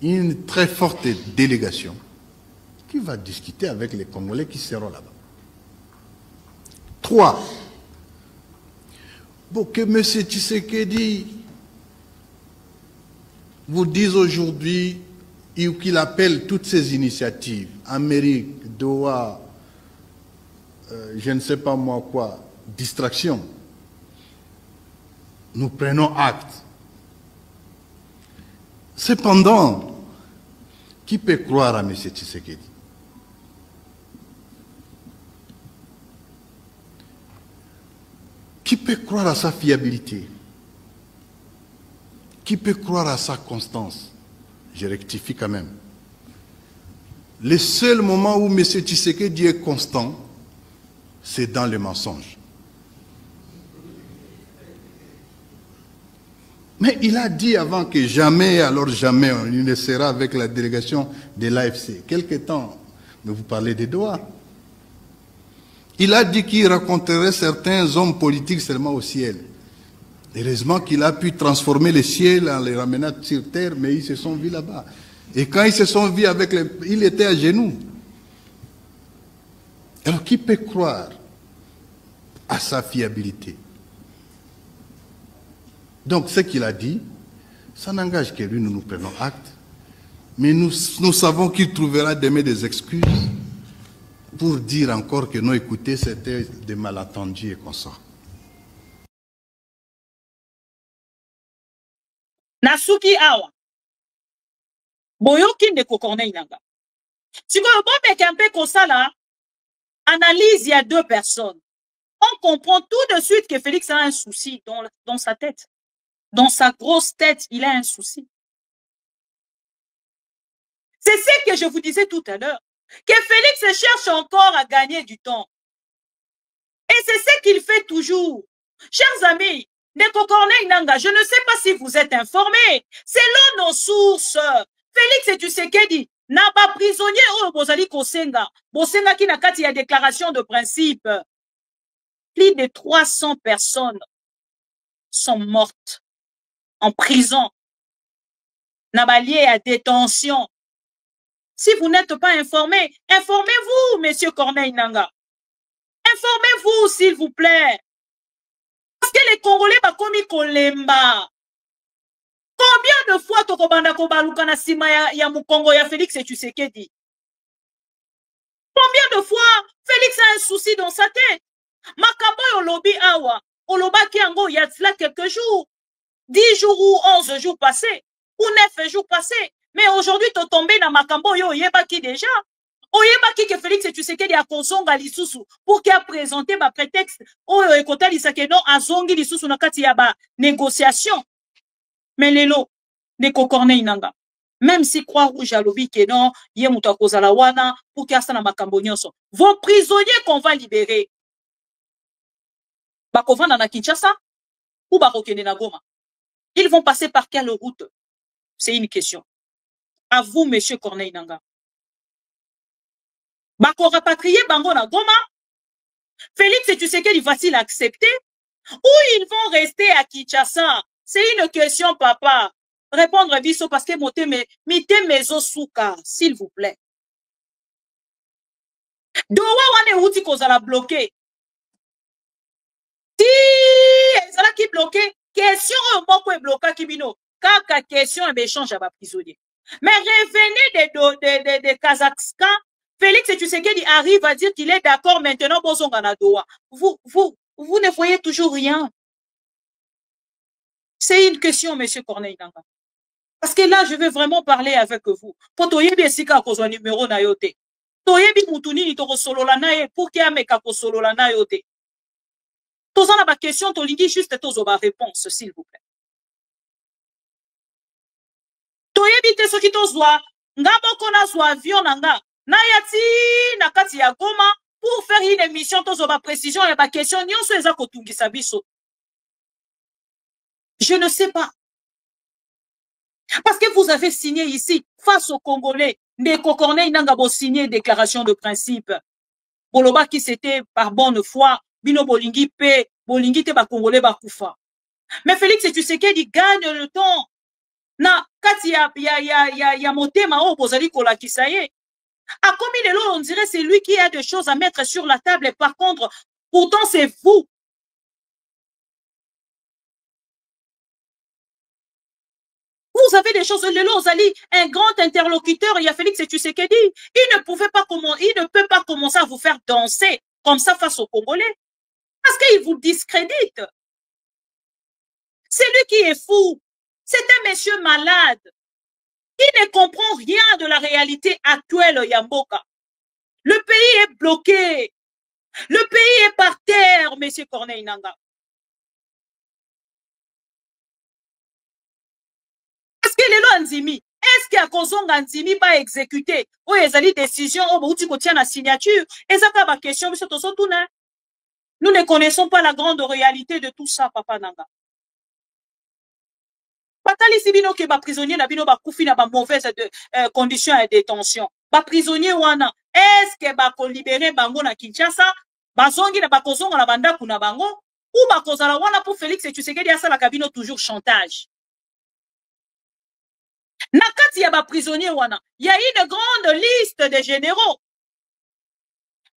Une très forte délégation qui va discuter avec les Congolais qui seront là-bas. 3. Pour que M. Tshisekedi vous dise aujourd'hui, ou qu'il appelle toutes ces initiatives, Amérique, Doha, je ne sais pas moi quoi, distraction, nous prenons acte. Cependant, qui peut croire à M. Tshisekedi? Qui peut croire à sa fiabilité? Qui peut croire à sa constance? Je rectifie quand même. Le seul moment où M. Tshisekedi est constant, c'est dans le mensonge. Mais il a dit avant que jamais, alors jamais, il ne sera avec la délégation de l'AFC. Quelque temps, mais vous parlez des Doha. Il a dit qu'il rencontrerait certains hommes politiques seulement au ciel. Heureusement qu'il a pu transformer le ciel en les ramenant sur terre, mais ils se sont vus là-bas. Et quand ils se sont vus avec les... Il était à genoux. Alors qui peut croire à sa fiabilité? Donc ce qu'il a dit, ça n'engage que lui, nous prenons acte. Mais nous savons qu'il trouvera demain des excuses pour dire encore que non, écoutez, c'était des malentendus et qu'on sort. Nasuki awa. Boyoki ndeko Corneille Nangaa. Si vous avez un peu comme ça là, analyse, il y a deux personnes. On comprend tout de suite que Félix a un souci dans sa tête. Dans sa grosse tête, il a un souci. C'est ce que je vous disais tout à l'heure. Que Félix cherche encore à gagner du temps. Et c'est ce qu'il fait toujours. Chers amis, Ndeko Corneille Nangaa, je ne sais pas si vous êtes informés. Selon nos sources, Félix Tshisekedi n'a pas prisonnier au Bozali Kosenga. Bosenga qui n'a qu'à y a déclaration de principe. Plus de 300 personnes sont mortes en prison. Nabalié à détention. Si vous n'êtes pas informé, informez-vous, monsieur Corneille Nangaa. Informez-vous, s'il vous plaît. Parce que les Congolais va komi kolemba. Combien de fois tokobanda kobaluka na sima ya Mukongo ya Félix Tshisekedi? Combien de fois Félix a un souci dans sa tête? Makambo yo lobi awa, olobaki ango il y a cela quelques jours, 10 jours ou 11 jours passés, ou 9 jours passés. Mais aujourd'hui, tu tombé dans Makambo yo yebaki déjà. Oyebaki que Félix Tshisekedi a konzonga lisusu pour qu'il a présenté ma prétexte. Oyo ekota lisake non azongi lisusu na kati ya ba négociation. Mais lelo, Ndeko Corneille Nangaa. Même si Croix-Rouge a lobby que non, yé muta kozala wana pour qu'il y ait na makambo nyonso. Vos prisonniers qu'on va libérer. Bakovanda na Kinshasa ou bakokende na Goma. Ils vont passer par quelle route? C'est une question. À vous, monsieur Corneille Nangaa. Bako rapatrier bango na Goma. Félix Tshisekedi va-t-il accepter? Ou ils vont rester à Kinshasa? C'est une question, papa. Répondre à Bisso parce que mite mezo souka, s'il vous plaît. Dowa wane uti kozala bloqué. Si ezala qui bloqué question moko e bloqué kibino kaka question et échange à prisonnier. Mais revenez de Kazakhstan, Félix Tshisekedi arrive à dire qu'il est d'accord maintenant pour son Ganadoa. Vous ne voyez toujours rien. C'est une question, monsieur Corneille Nangaa. Parce que là, je vais vraiment parler avec vous. Pour toyebi esika kozwa numéro na yote. Toyebi mutuni ni toko solola na ye pour ki ameka ko solola na yote. Tozana ba question to lingi juste tozo ba réponse s'il vous plaît. Toyebi te soki tozwa ngabo kona zwa avion nanga na yati na kati ya Goma pour faire une émission tozo ba précision ya ba question nyonso eza kotungisa biso. Je ne sais pas. Parce que vous avez signé ici, face aux Congolais, Ndeko Corneille Nangaa bo signé déclaration de principe. Boloba qui c'était par bonne foi, bino bolingi pe, bolingi te ba Congolais ba kufa. Mais Félix Tshisekedi gagne le temps. Na kati ya motema o bozali kolakisa ye. A comme il est là, on dirait c'est lui qui a des choses à mettre sur la table et par contre, pourtant c'est vous. Vous avez des choses, Lelo Ozali, un grand interlocuteur, il y a Félix Tshisekedi, il ne peut pas commencer à vous faire danser comme ça face aux Congolais. Parce qu'il vous discrédite. C'est lui qui est fou. C'est un monsieur malade. Il ne comprend rien de la réalité actuelle, Yamboka. Le pays est bloqué. Le pays est par terre, monsieur Corneille Nangaa. Est-ce qu'il y a Kozonga Nzimi pas exécuté ou il y a des décisions ou il y a la signature? Et ça, c'est ma question, monsieur Tosotouna. Nous ne connaissons pas la grande réalité de tout ça, Papa Nangaa. Patali Sibino qui est prisonnier, Nabino Bakoufi n'a pas mauvaise condition de détention. Ba prisonnier wana, est-ce que Bako libéré Bango na Kinshasa, Bazongi na Bakozonga na Banda Kuna Bango, ou Bakozala wana pour Félix Tshisekedi à la cabine toujours chantage? Nakati ya ba prisonnier wana, il y a une grande liste de généraux.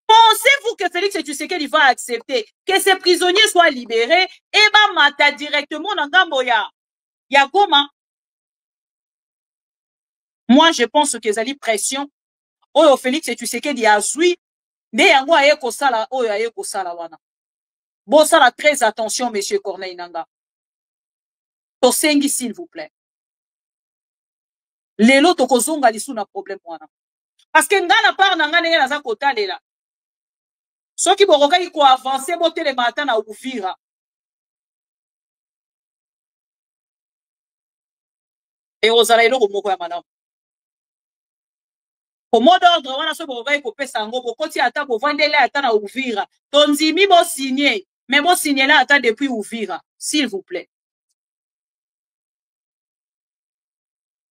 Pensez-vous que Félix Tshisekedi va accepter que ces prisonniers soient libérés et ba mata directement dans Ngambo ya Goma? Moi, je pense que zali pression. Oyo Félix Tshisekedi a zui, ne yango aye kosala oyo aye kosala wana. Bon, ça la très attention, monsieur Corneille Nangaa. Tosengi, s'il vous plaît. Lelo tokozonga lisu na problème wana. Parce que ngana par na ngane na za kotalela. Soki boroka ko avancer bote matin na Uvira. Et ozala eloko moko ya manam. Au mot d'ordre wana so boroka ko pesa ngo bokoti ata bo vandele ata na Uvira. Tonzimi bo signer, mais bo signer là ata depuis Uvira, s'il vous plaît.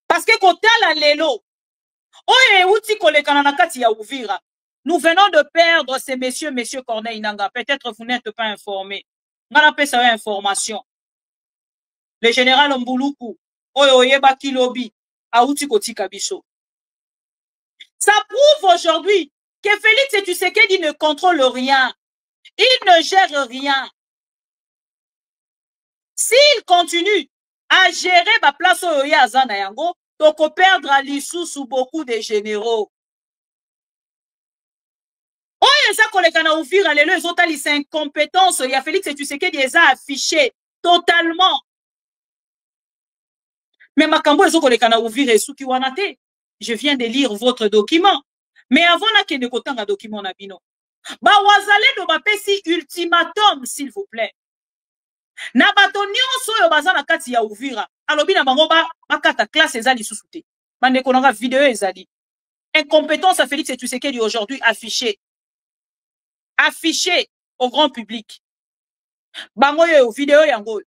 Parce que quand la lelo, nous venons de perdre ces messieurs Corneille Nangaa. Peut-être vous n'êtes pas informés. On a appelé ça information. Le général Mbuluku, Oyoyeba Kilobi, Aouti Koti Kabiso. Ça prouve aujourd'hui que Félix Tshisekedi ne contrôle rien. Il ne gère rien. S'il continue à gérer ma place Oyoya Azana Yango, donc on perdra l'issue sous beaucoup de généraux. Oh, il y a ça qu'on les a ouvert, les autres, ils sont incompétents. Il y a Félix Tshisekedi, ils ont affiché totalement. Mais ma cambo, ils ont les a ouvert et sous qui wanate. Je viens de lire votre document. Mais avant, là, qu'il y ait un document, Nabino. Bah, wazale no bapesi ultimatum, s'il vous plaît. Na bato nyonso yo baza na kati ya Uvira alobi na bango bakata classe ezali susute bande konanga vidéo ezali incompétence à Félix Tshisekedi aujourd'hui affiché au grand public bango yo vidéo yango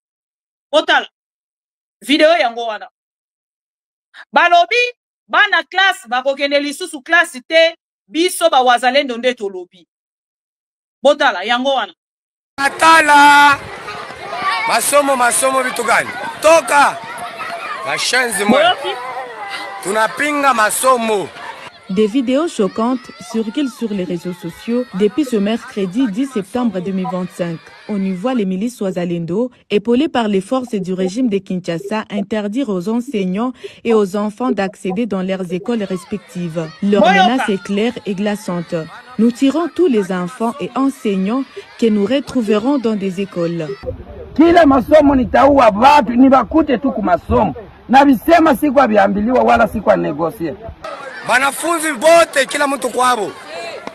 otala vidéo yango wana balobi bana classe bakokende lisusu classe te biso ba wazalendo nde tolobi botala yango wana atala masomo vitu gani? Toka. Washenzi mwe. Tunapinga masomo. Des vidéos choquantes circulent sur les réseaux sociaux depuis ce mercredi 10 septembre 2025. On y voit les milices Wazalendo, épaulées par les forces du régime de Kinshasa, interdire aux enseignants et aux enfants d'accéder dans leurs écoles respectives. Leur menace est claire et glaçante. Nous tirons tous les enfants et enseignants que nous retrouverons dans des écoles. Kila masomo nitaua watu nibakute tu kumasomo na bisema siku abiambiliwa wala siku anegosia. Banafunzi bote kila mtu kwabo.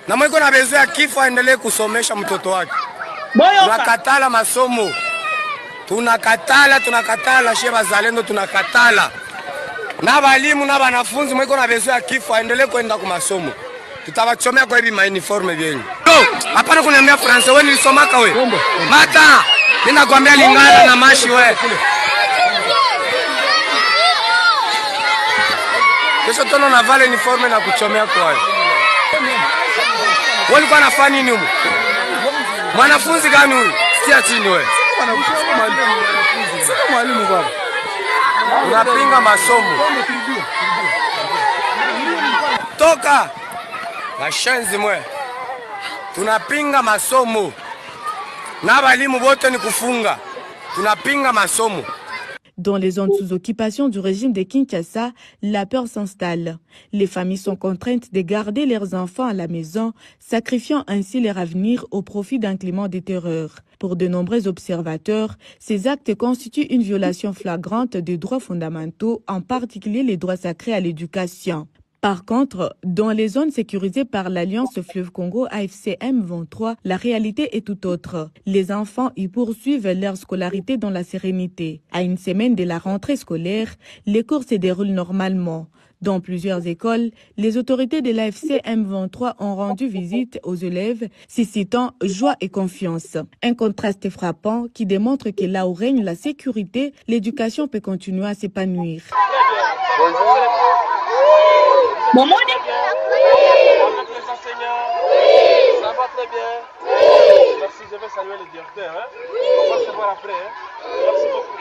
Na mwiko na bezo ya kifo aendelee kusomesha mtoto wake. Tunakatala masomo. Tunakatala sheba zalendo tunakatala. Na walimu na wanafunzi mwiko na bezo ya kifo aendelee kwenda kwa masomo. Tutawachomea kwa hivi uniforme vyenu. Hapana kuniambia Francais wewe nilisomaka wewe. Mata nina kuambia Lingala na Mashi wewe. Kesho tono na vale uniforme na kuchomea kwa wewe. Wewe ulikuwa unafanya nini huko? Mwanafunzi gani huyu? Sikia chini wewe. Sio mwalimu baba. Unapinga masomo. Toka. Mashenzi mwe. Tunapinga masomo. Na walimu wote ni kufunga. Tunapinga masomo. Dans les zones sous occupation du régime de Kinshasa, la peur s'installe. Les familles sont contraintes de garder leurs enfants à la maison, sacrifiant ainsi leur avenir au profit d'un climat de terreur. Pour de nombreux observateurs, ces actes constituent une violation flagrante des droits fondamentaux, en particulier les droits sacrés à l'éducation. Par contre, dans les zones sécurisées par l'Alliance Fleuve Congo AFC M23, la réalité est tout autre. Les enfants y poursuivent leur scolarité dans la sérénité. À une semaine de la rentrée scolaire, les cours se déroulent normalement. Dans plusieurs écoles, les autorités de l'AFC M23 ont rendu visite aux élèves, suscitant joie et confiance. Un contraste frappant qui démontre que là où règne la sécurité, l'éducation peut continuer à s'épanouir. Momoni? Avec les enseignants, ça va très bien. Merci, je vais saluer le directeur. On va se voir après. Merci beaucoup.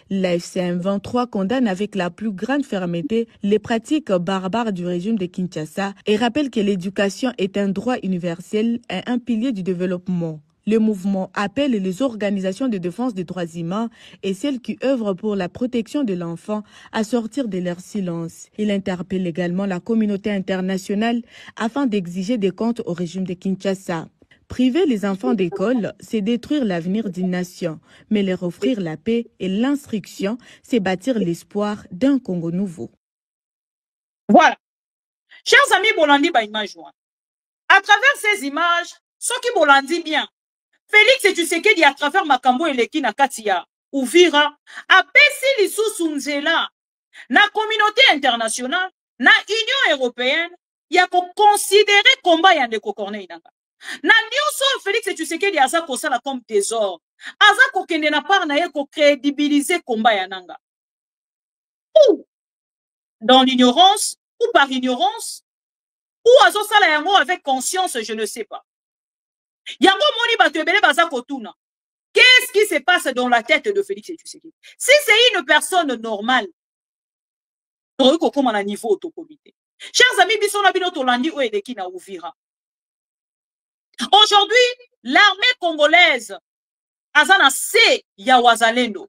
L'AFC M23 condamne avec la plus grande fermeté les pratiques barbares du régime de Kinshasa et rappelle que l'éducation est un droit universel et un pilier du développement. Le mouvement appelle les organisations de défense des droits humains et celles qui œuvrent pour la protection de l'enfant à sortir de leur silence. Il interpelle également la communauté internationale afin d'exiger des comptes au régime de Kinshasa. Priver les enfants d'école, c'est détruire l'avenir d'une nation, mais leur offrir la paix et l'instruction, c'est bâtir l'espoir d'un Congo nouveau. Voilà. Chers amis, Bolandi ba image. À travers ces images, ceux qui Bolandi bien, Félix Tshisekedi à travers Makambo et Leki na Katia, Uvira, apesi lisusu nzela na communauté internationale, na Union européenne, ya ko considérer combat ya ndeko Corneille nanga. Na nyonso Félix Tshisekedi aza kosala comme trésor, aza kokende na part na ye ko crédibiliser combat ya nanga. Ou dans l'ignorance, ou par ignorance, ou azo sala yango avec conscience, je ne sais pas. Yango moni bato ebele baza kotuna. Qu'est-ce qui se passe dans la tête de Félix Tshisekedi? Si c'est une personne normale, on peut comme à niveau au comité. Chers amis, biso na bino tolandi o edeki na Uvira. Aujourd'hui, l'armée congolaise azana se ya wazalendo.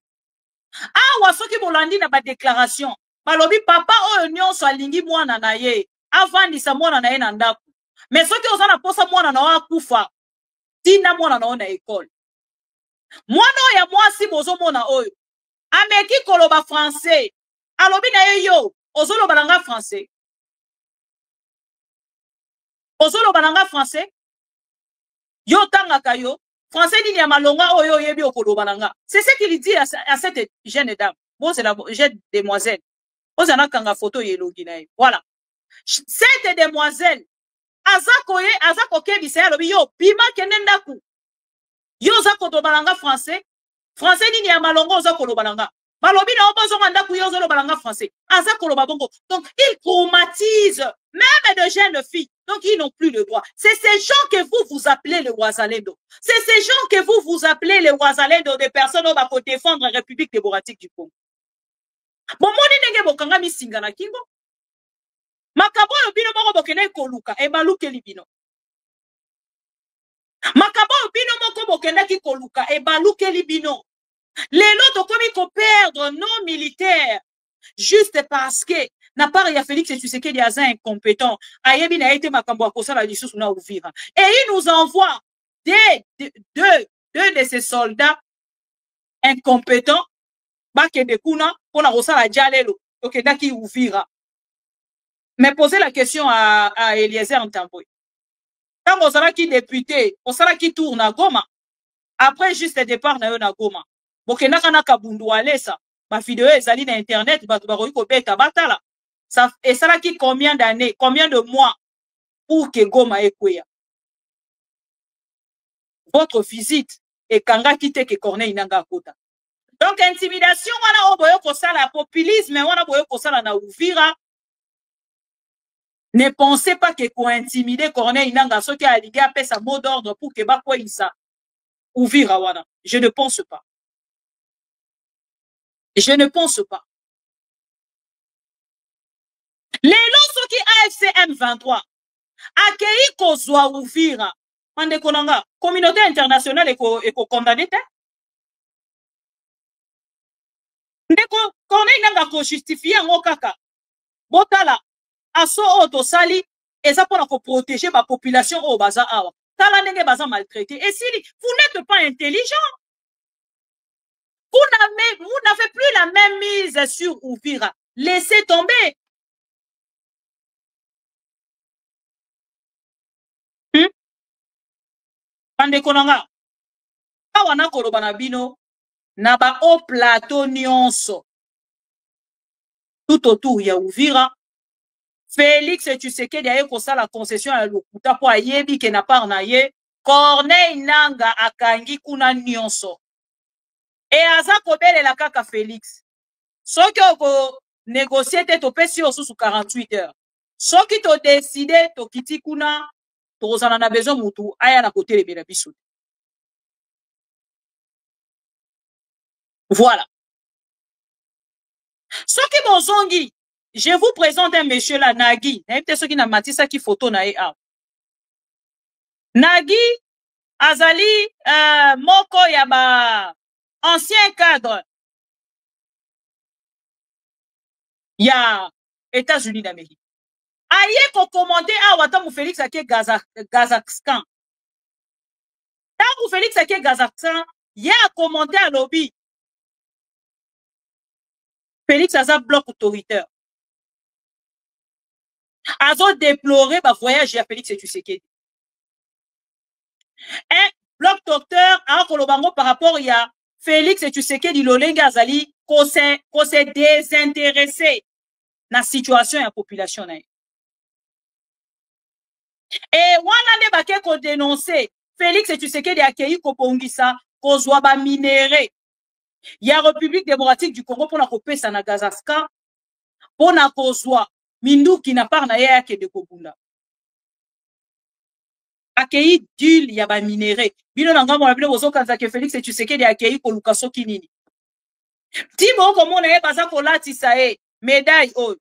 Awa soki bolandi na ba déclaration, balobi papa oyo nyonso alingi mwana na ye, avandisa mwana na ye na ndako. Mais soki ozana posa mwana na wa kufa, tina mwana na ona école. Mwana ya mwasi bozo mona oyo, ameki koloba français, alobi na ye yo, ozolo balanga français. Ozolo balanga français. Yo tanga kayo, français nini ya malonga oyo yebi okoloba nanga. C'est ce qu'il dit à cette jeune dame. Bon, c'est la jeune demoiselle. Ozana kanga photo yelogi na ye. Voilà. Cette demoiselle, azako kebisa ya lobi yo, pima kende ndaku. Yo zako to balanga français. Français nini ya malonga ozako balanga. Balobi na obozo ndaku yo zolo balanga français. Azako lo babongo. Donc, il traumatise même de jeunes filles. Donc, ils n'ont plus le droit. C'est ces gens que vous appelez les Ouazalendo. C'est ces gens que vous appelez les Ouazalendo, des personnes qui vont défendre la République démocratique du Congo. Bon, moni nenge bokanga misinga na kingo. Makabo bino moko bokene koluka e baluke libino. Makabo bino moko bokene ki koluka e baluke libino. Les lots komi ko perdre nos militaires juste parce que na part ya Félix Tshisekedi aza incompétent. Ayebi na été makambo akosala lisusu na Uvira. Et il nous envoie deux de ces soldats incompétents bakende kuna pona kosala dialelo okendaki Uvira. Mais posez la question à Eliezer Ntamboy. Quand on sera qui député, on sera qui tourne à Goma. Après juste le départ na yo na Goma. Bokena kana kabundu alesa. Ma vidéo est allée sur internet, batu baroyi ko beta batala. Ça et ça qui combien d'années, combien de mois pour que Goma ekweya. Votre visite est kanga kite ke Corneille Nangaa kota. Donc intimidation wana oboyo ko sala populisme wana boyo ko sala na Uvira. Ne pensez pas que pour intimider Corneille Nangaa ce qui a ligué après sa mot d'ordre pour que bakwa isa Uvira wana. Je ne pense pas. Je ne pense pas. Les lots qui AFC M23 accueilli kozwa Uvira. Mande konanga communauté internationale est condamnée. Ndeko Corneille Nangaa ko justifier ngo kaka. Botala aso auto sali eza pour ko protéger ma population au baza awa. Tala ndenge baza maltraité. Et si vous n'êtes pas intelligent, vous n'avez plus la même mise sur Uvira. Laissez tomber. Pande konanga. Awana koloba na bino na ba au plateau nyonso. Tout autour ya Uvira. Félix Tshisekedi aye kosa la concession ya lokuta po ayebi ke na part na ye. Corneille Nangaa akangi kuna nyonso. Et aza kobelela kaka Félix. Soki oko négocier te topesi yo sous 48 heures. Soki to décider to kiti kuna tozana na besoin mutu aya na côté le bela biso. Voilà. Soki bozongi, je vous présente un monsieur là Nagui. N'ayete soki na matisa ki photo na e a. Nagui azali moko ya ba ancien cadre ya États-Unis d'Amérique. Aye ko commenter awa tangu Félix ake Kazakhstan. Tangu Félix ake Kazakhstan, ya commenter à lobby. Félix aza bloc autoritaire. Azo déplorer ba voyage ya Félix Tshisekedi. Un bloc autoritaire a kolobango par rapport ya Félix Tshisekedi lolenge azali ko se désintéressé na situation ya population na. Et wana ne bake ko dénoncer Félix Tshisekedi akei ko bongisa ko zwa ba minéraux. Ya République démocratique du Congo pour na kopesa na Kazakhstan pour na kozwa minduki na part na ya ke de kobunda. Akei d'huile ya ba minéraux. Bino na ngambo na bino bozo kanza ke Félix Tshisekedi akei ko luka soki nini. Tibo komona ye baza ko latisa e médaille o.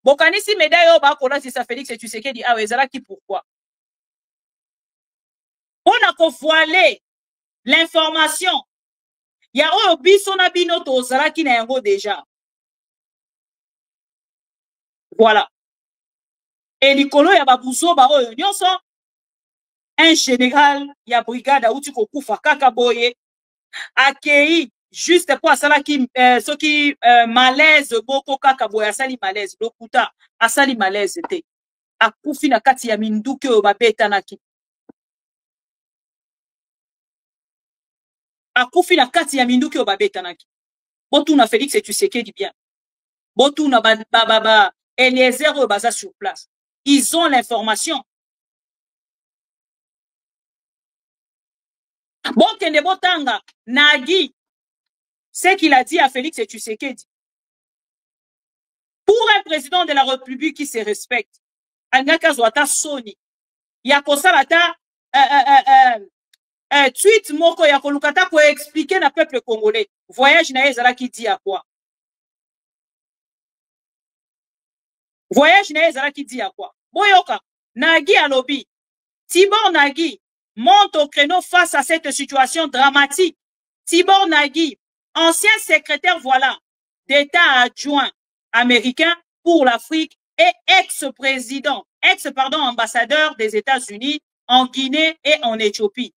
Bokanisi médaille o ba ko latisa Félix Tshisekedi awe ezalaki pourquoi? On a ko voiler l'information. Ya oyo biso na bino tozalaki na yango déjà. Voilà. Et likolo ya babuzo ba oyo nyonso un général ya brigade auti ko kufa kaka boye akei juste pour asala ki soki malaise boko kaka boye asali malaise lokuta asali malaise te akufi na kati ya minduki oyo babetanaki. Akufi na kati ya minduki oyo babetanaki. Botu na Félix Tshisekedi bien. Botu na ba Eliezer oyo baza sur place. Ils ont l'information. Bon kende botanga Nagui ce qu'il a dit à Félix Tshisekedi. Pour un président de la République qui se respecte, alingaki azwa ata soni ya kosala ata tweet moko ya koluka ata koexplike na peuple congolais voyage na ye ezalaki di ya quoi. Voyage na ye ezalaki di ya quoi. Boyoka Nagui alobi Tibor Nagui monte au créneau face à cette situation dramatique. Tibor Nagui, ancien secrétaire d'État adjoint américain pour l'Afrique et ambassadeur des États-Unis en Guinée et en Éthiopie,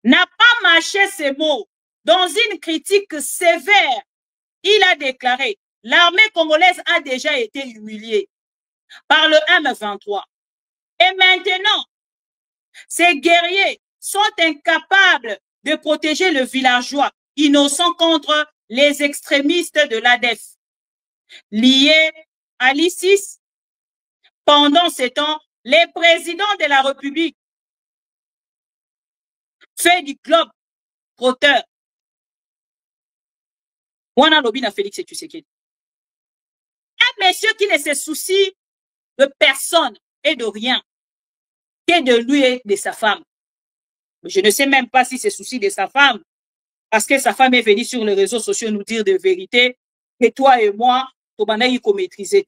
n'a pas mâché ses mots. Dans une critique sévère, il a déclaré: l'armée congolaise a déjà été humiliée par le M23. Et maintenant, ces guerriers sont incapables de protéger le villageois innocent contre les extrémistes de l'ADF. Liés à l'ISIS, pendant ce temps, les présidents de la République fait du globe trotteur. Wana Lobina Félix Tshisekedi. Un monsieur qui ne se soucie de personne et de rien, que de lui et de sa femme. Je ne sais même pas si c'est souci de sa femme, parce que sa femme est venue sur les réseaux sociaux nous dire de vérité que toi et moi, Tobanaï qu'on maîtrisait.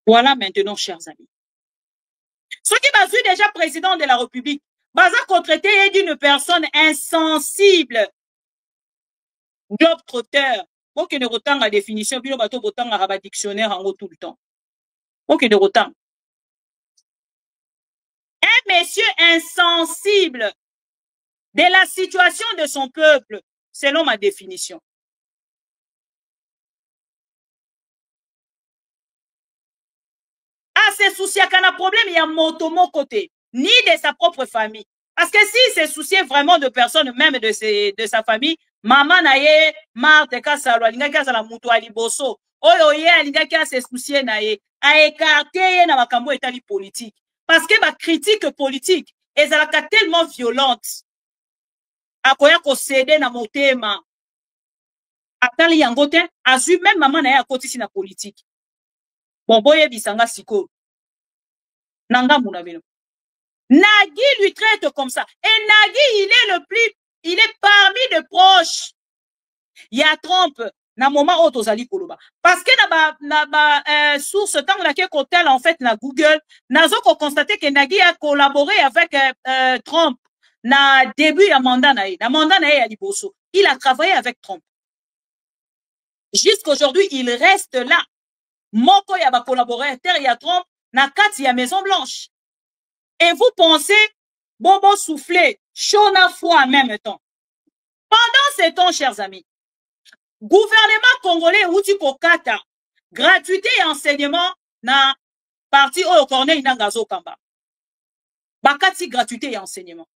Voilà maintenant, chers amis. Ceux qui m'ont vu déjà président de la République, Baza contraité d'une personne insensible, globe trotteur, pour que ne retang la définition, puis le bateau retang à rabat dictionnaire en haut tout le temps. Pour que ne retang. Un monsieur insensible de la situation de son peuple, selon ma définition. Ah, c'est souci qu'il y a un problème, il y a mon côté, ni de sa propre famille. Parce que si c'est soucié vraiment de personnes, même de sa famille, maman naye, Marthe, Kassalo, alinga Kassala Moutou Aliboso, Oyoye, alinga Kassé soucié naye, a écarté na makambo etali politique. Parce que ma critique politique, elle est tellement violente. Akoya ko céder na motema. Atali yangote, azu même maman naye akoti si na politique. Bon, boye bisanga siko. Nanga mounabino. Nagui lui traite comme ça. Et Nagui, il est parmi les proches. Il y a Trump, na moment où tozali koloba. Parce que na source tant la ke kotel en fait na Google, nazo ko constater que Nagui a collaboré avec Trump na début ya mandat na ye. Na mandat na ye ya liboso. Il a travaillé avec Trump. Jusqu'aujourd'hui, il reste là. Moko ya ba collaborateur ya Trump na kati ya Maison Blanche. Et vous pensez, bobo souffler, chaud na froid en même temps. Pendant ce temps, chers amis, gouvernement congolais ou tu kokata, gratuité et enseignement na parti au Corneille Nangazo Kamba. Bakati gratuité et enseignement.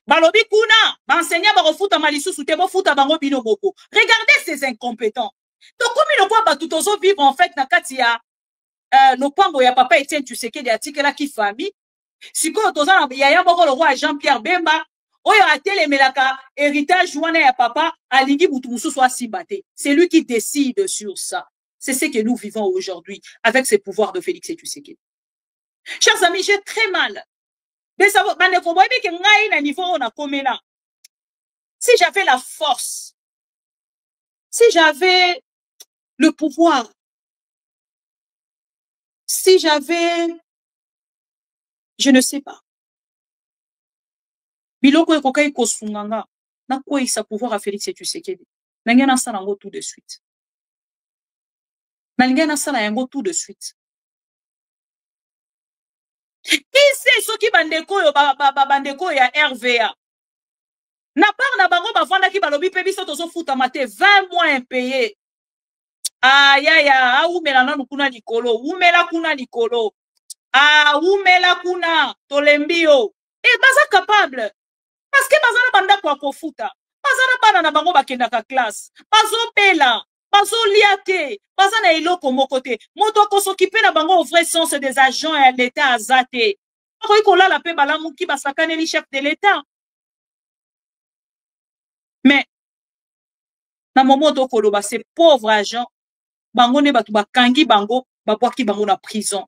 Balobi kuna, enseignant ba refuta malisu soute bo futa bango bino boko. Regardez ces incompétents. Donc comme il voit batutozo vivre en fait na kati ya no pambo ya papa Etienne Tshisekedi atikela ki famille. Si ko tozana ya boko le roi Jean-Pierre Bemba, oyo atelemelaka héritage wana ya papa alingi butu mususu asibate. C'est lui qui décide sur ça. C'est ce que nous vivons aujourd'hui avec ces pouvoirs de Félix Tshisekedi. Chers amis, j'ai très mal. Mais ça va, si j'avais la force, si j'avais le pouvoir, si j'avais, je ne sais pas. Biloko ekokai kosunganga na quoi il sa pouvoir à Félix Tshisekedi. Nangena sala ngo tout de suite. Nangena sala yango tout de suite. Qui c'est ceux qui bandeko yo bandeko ya RVA? Na part na bango bavanda ki balobi pe biso tozo futa mate 20 mois impayés. Aya umela nanu kuna likolo, umela kuna likolo. Umela kuna tolembio. Et baza capable. Parce que bazana banda kwa kofuta. Bazana bana na bango bakenda ka classe. Bazo pela, bazo liate, bazana eloko mokote. Moto ko s'occuper na bango au vrai sens des agents et l'État azate. Ko ikola la pe balamu ki basakane li chef de l'État. Mais na moment do koloba ces pauvres agents bango ne batu bakangi bango babwaki bango na prison.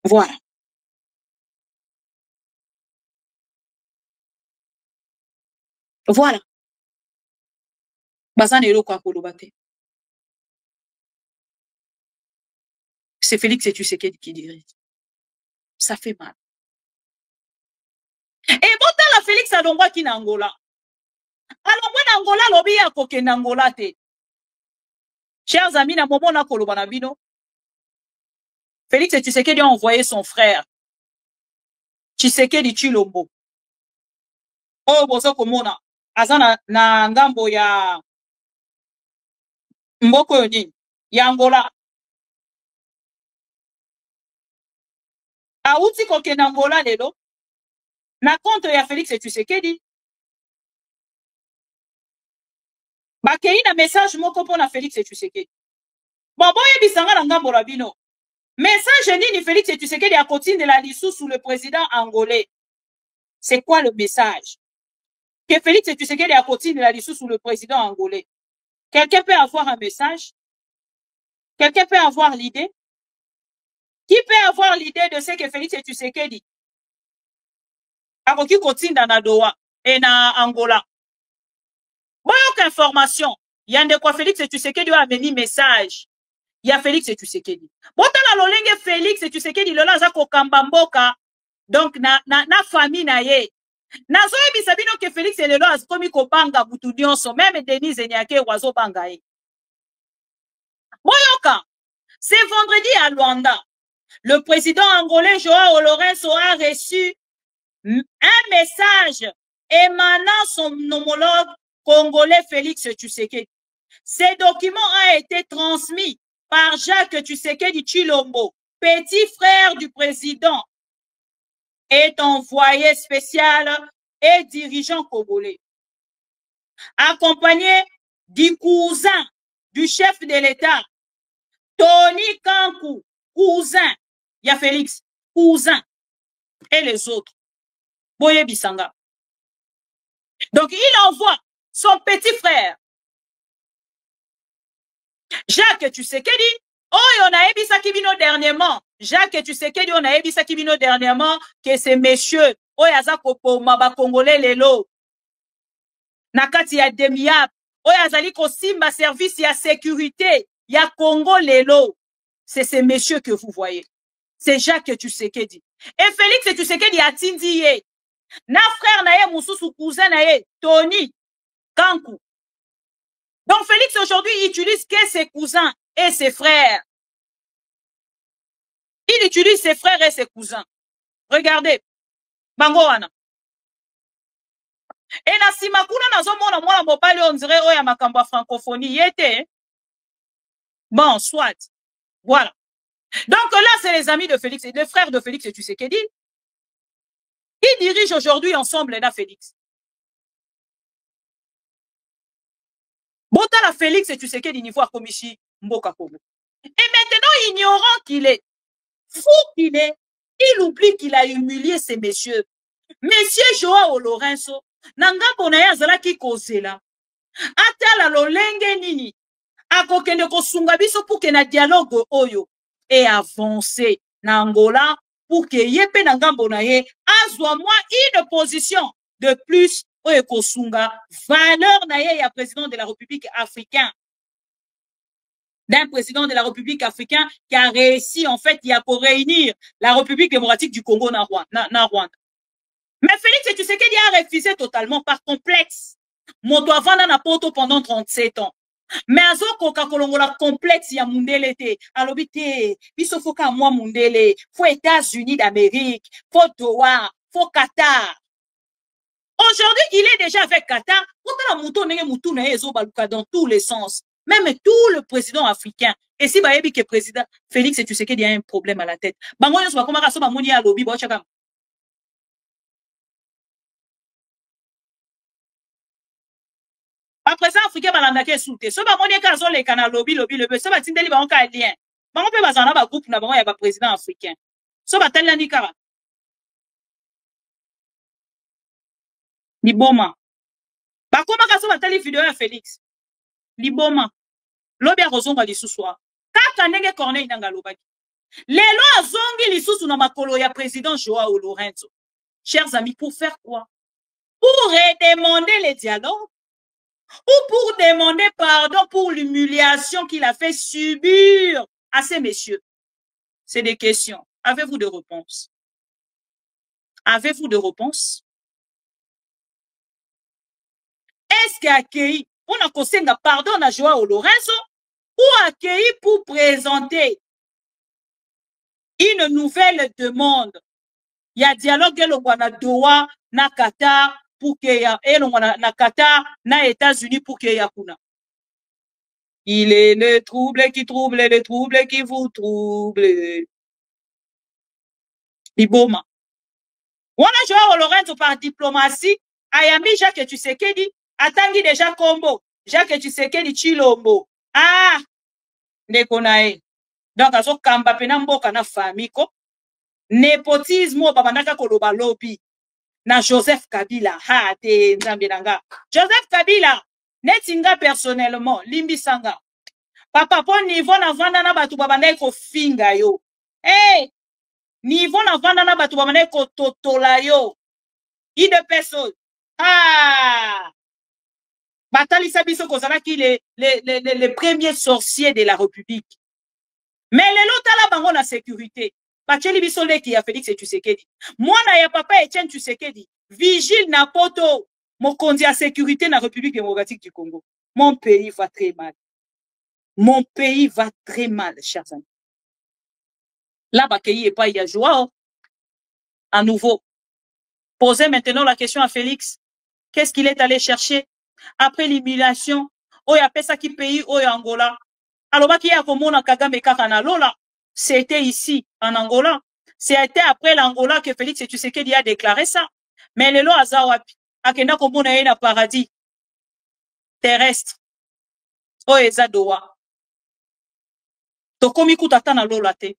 Voilà. Voilà. Bazana eloko akoloba te. C'est Félix Tshisekedi qui dirige. Ça fait mal. Et bota la Félix alongwa ki na Angola. Alongwa na Angola lobi ya koke na Angola te. Chers amis, na momo na koloba na bino. Félix Tshisekedi a envoyé son frère. Tshisekedi Tshilombo. Oh, bozo komona. Azana na ngambo ya mboko yoni. Ya Angola. Auti koke na Angola lelo. Na compte ya Félix Tshisekedi. Bakei na message moko pona Félix Tshisekedi. Bon, boye bisanga na ngambo la bino. Message nini Félix Tshisekedi a continué la lissou sous le président angolais. C'est quoi le message? Que Félix Tshisekedi a continué la lissou sous le président angolais. Quelqu'un peut avoir un message? Quelqu'un peut avoir l'idée? Qui peut avoir l'idée de ce que Félix Tshisekedi a continue dans la Doha et na Angola? Bon, aucune information. Il y a de quoi Félix Tshisekedi a amené message. Il y a Félix Tshisekedi. Bon, dans la lolenge Félix Tshisekedi, le laza ko kambamboka. Donc, na famille na ye. Na zoe bisabino que Félix et le loaz komi ko banga butu nyonso. Même Denise Nyake wazo banga ye. Boyoka. C'est vendredi à Luanda. Le président angolais Joao Lourenço a reçu un message émanant son homologue congolais Félix Tshisekedi. Ce document a été transmis par Jacques Tshisekedi Tshilombo, petit frère du président, est envoyé spécial et dirigeant congolais, accompagné du cousin du chef de l'État, Tony Kankou, cousin, il y a Félix, cousin, et les autres. Boye Bisanga. Donc, il envoie son petit frère, Jacques Tshisekedi. Oh, on a ebisa kibino dernièrement. Jacques Tshisekedi, on a ebisa kibino dernièrement que ces messieurs, oh, yaza kopo maba congolais lelo. Nakati ya demiab, oh, yazali ko simba service ya sécurité, ya Congo lelo. C'est ces messieurs que vous voyez. C'est Jacques Tshisekedi. Et Félix Tshisekedi a tindiye. Na frère na ye mususu cousin na ye, Tony Kankou. Donc Félix aujourd'hui utilise que ses cousins et ses frères. Il utilise ses frères et ses cousins. Regardez. Bangoana. Et na simakuna nazo mona mwana mobali on dirait oya makambo francophonie yete. Bon, soit. Voilà. Donc là c'est les amis de Félix et les frères de Félix et Tshisekedi. Ils dirigent aujourd'hui ensemble là Félix. Bota la Félix et Tshisekedi niveau Komishi Mboka Kongo. Et maintenant, ignorant qu'il est, fou qu'il est, il oublie qu'il a humilié ces messieurs. Monsieur Joao Lourenço, nanga bonaya zalaki kozela. Atala lolenge nini. Akokende kosunga biso pour que na dialogue oyo et avancer na Angola pour que yepe nanga bonaye azwa moi une position de plus oyo kosunga valeur na ye ya président de la République africaine. D'un président de la République africaine qui a réussi en fait pour réunir la République démocratique du Congo na Rwanda. Mais Félix Tshisekedi a refusé totalement par complexe. Moto avanda na poto pendant 37 ans. Mais azo koka kolongola complexe ya mundele te. Alobi te, biso foka moi mundele, fo États-Unis d'Amérique, fo Doha, fo Qatar. Aujourd'hui, il est déjà avec Qatar. Dans tous les sens. Même tout le président africain. Et si baebi que président Félix Tshisekedi a un problème à la tête. Le président africain balandake soute. So ba moni ka zo le kana lobby. So ba tindeli ba onka lien. Ba on peut bazana ba groupe na ba ya ba président africain. So ba tella ni kara. Liboma. Bakoma kaso batali vidéo ya Félix. Liboma. lobi akozonga lisusu wa kaka ndenge Corneille Nangaa alobaki lelo azongi lisusu na makolo ya président Joao Lorenzo. Chers amis, pour faire quoi? Pour redemander les dialogues ou pour demander pardon pour l'humiliation qu'il a fait subir à ces messieurs? C'est des questions. Avez-vous de réponses? Avez-vous de réponses? Est-ce qu'accueilli on a conseillé pardon à Joao Lorenzo ou accueilli pour présenter une nouvelle demande? Il y a dialogue na Doha, na Qatar pour qu'il y ait na Qatar, na États-Unis pour qu'il y ait kuna. Il est le trouble qui vous trouble. Iboma. On a Joao Lorenzo par diplomatie. Ayami Jacques Tshisekedi. Atangi déjà Kombo. Jacques Tshisekedi Chilombo. Ah! Nekonae. Donc, azo kamba pena mboka na famiko. Népotisme au babandaka koloba lobby. Na Joseph Kabila. Ha, te nzambiranga. Joseph Kabila. Netinga personnellement. Limbisanga. Papa, po niveau na vanda na batu babandai ko finga yo. Hey! Niveau na vanda na batu babandai ko totola yo. Ide peso. Ah! Batali Sabiso Kozanaki, les premiers sorciers de la République. Mais les lots la bango na sécurité. Pacheli Bisole qui a Félix et Tshisekedi. Moi na ya papa Etienne Tshisekedi. Vigile na poto. Mon condi à sécurité na République démocratique du Congo. Mon pays va très mal. Mon pays va très mal, chers amis. Là, Bakei et pas il y a Joao. À nouveau. Posez maintenant la question à Félix. Qu'est-ce qu'il est allé chercher? Après l'humiliation, oya pesa ki pays oya Angola. Alors qui a komona Kagame kaka lola, c'était ici en Angola. C'était après l'Angola que Félix Tshisekedi a déclaré ça. Mais le lo azawapi akenda komona yena paradis terrestre. Oya Doha. Tokomi kutata na lola te.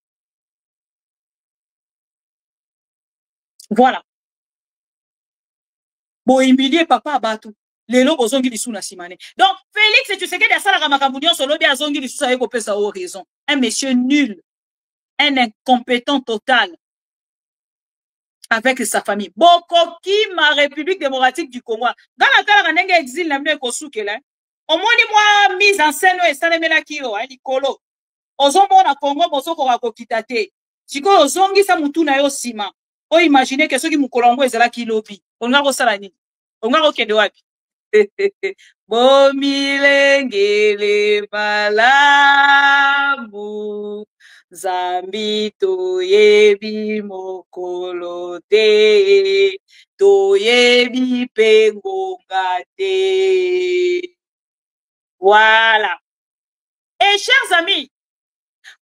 Voilà. Bo humilier papa abatu. Lelo bozongi lisu na simane. Donc, Félix Tshisekedi a salaka makambu nyonso lobi azongi lisu sa yeko pesa raison. Un monsieur nul. Un incompétent total. Avec sa famille. Bokoki ma République démocratique du Congo. Gana kala kanenge exil na mne kosukela. Omoni moi mise en scène et salemela kiyo, likolo. Ozombo na Congo bosoko kokita te. Siko ozongi sa mutu na yo sima. O imaginer que soki mukolongo ezala ki lobi. Onga ko sala nini? Onga ko kende wapi? Bomilengele malamu zambi toyebi mokolo te toyebi pengonga te. Voilà. Et chers amis,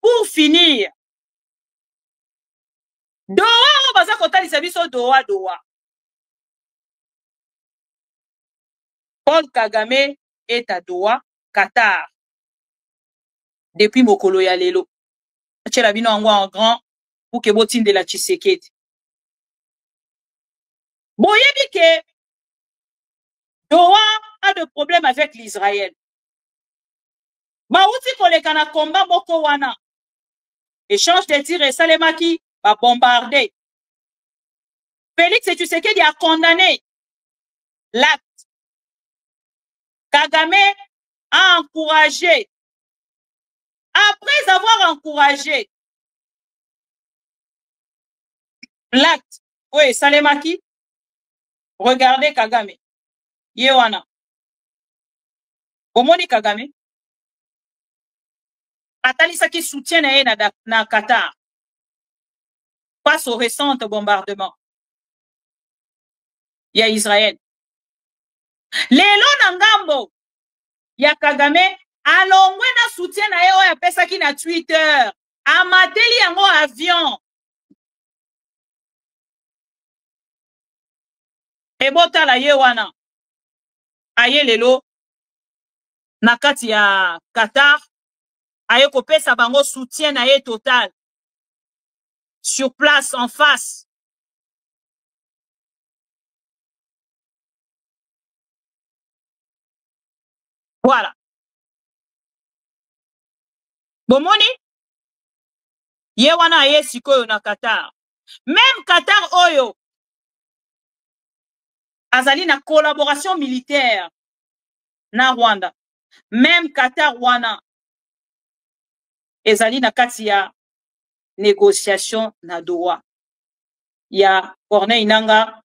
pour finir, Doha baza kotalisa biso Doha. Paul Kagame est à Doha, Qatar. Depuis mokolo ya lelo. Tchela bino angwa en grand pour que botine de la Tshisekedi. Boyebi ke Doha a de problèmes avec l'Israël. Bauti koleka na combat moko wana. Échange de tirs et salemaki va bombarder. Félix Tshisekedi a condamné l'acte. Kagame a encouragé. Après avoir encouragé l'acte, oui, salemaki, regardez Kagame. Yewana. Omoni Kagame. Atalisa qui soutient na Qatar. Face au récent bombardement. Il y a Israël. Lelo nangambo. Il y a Kagame. Alongwe na soutien na yo ya pesa ki na Twitter. Amateli yango avion. Ebota la yewana. Aye lelo. Nakati ya Qatar. Aye ko pesa bango soutien na ye total. Sur place, en face. Voilà. Bomoni ye wana ye sikoyo na Qatar. Même Qatar oyo azali na collaboration militaire na Rwanda. Même Qatar wana ezali na kati ya négociation na Doha. Ya Corneille Nangaa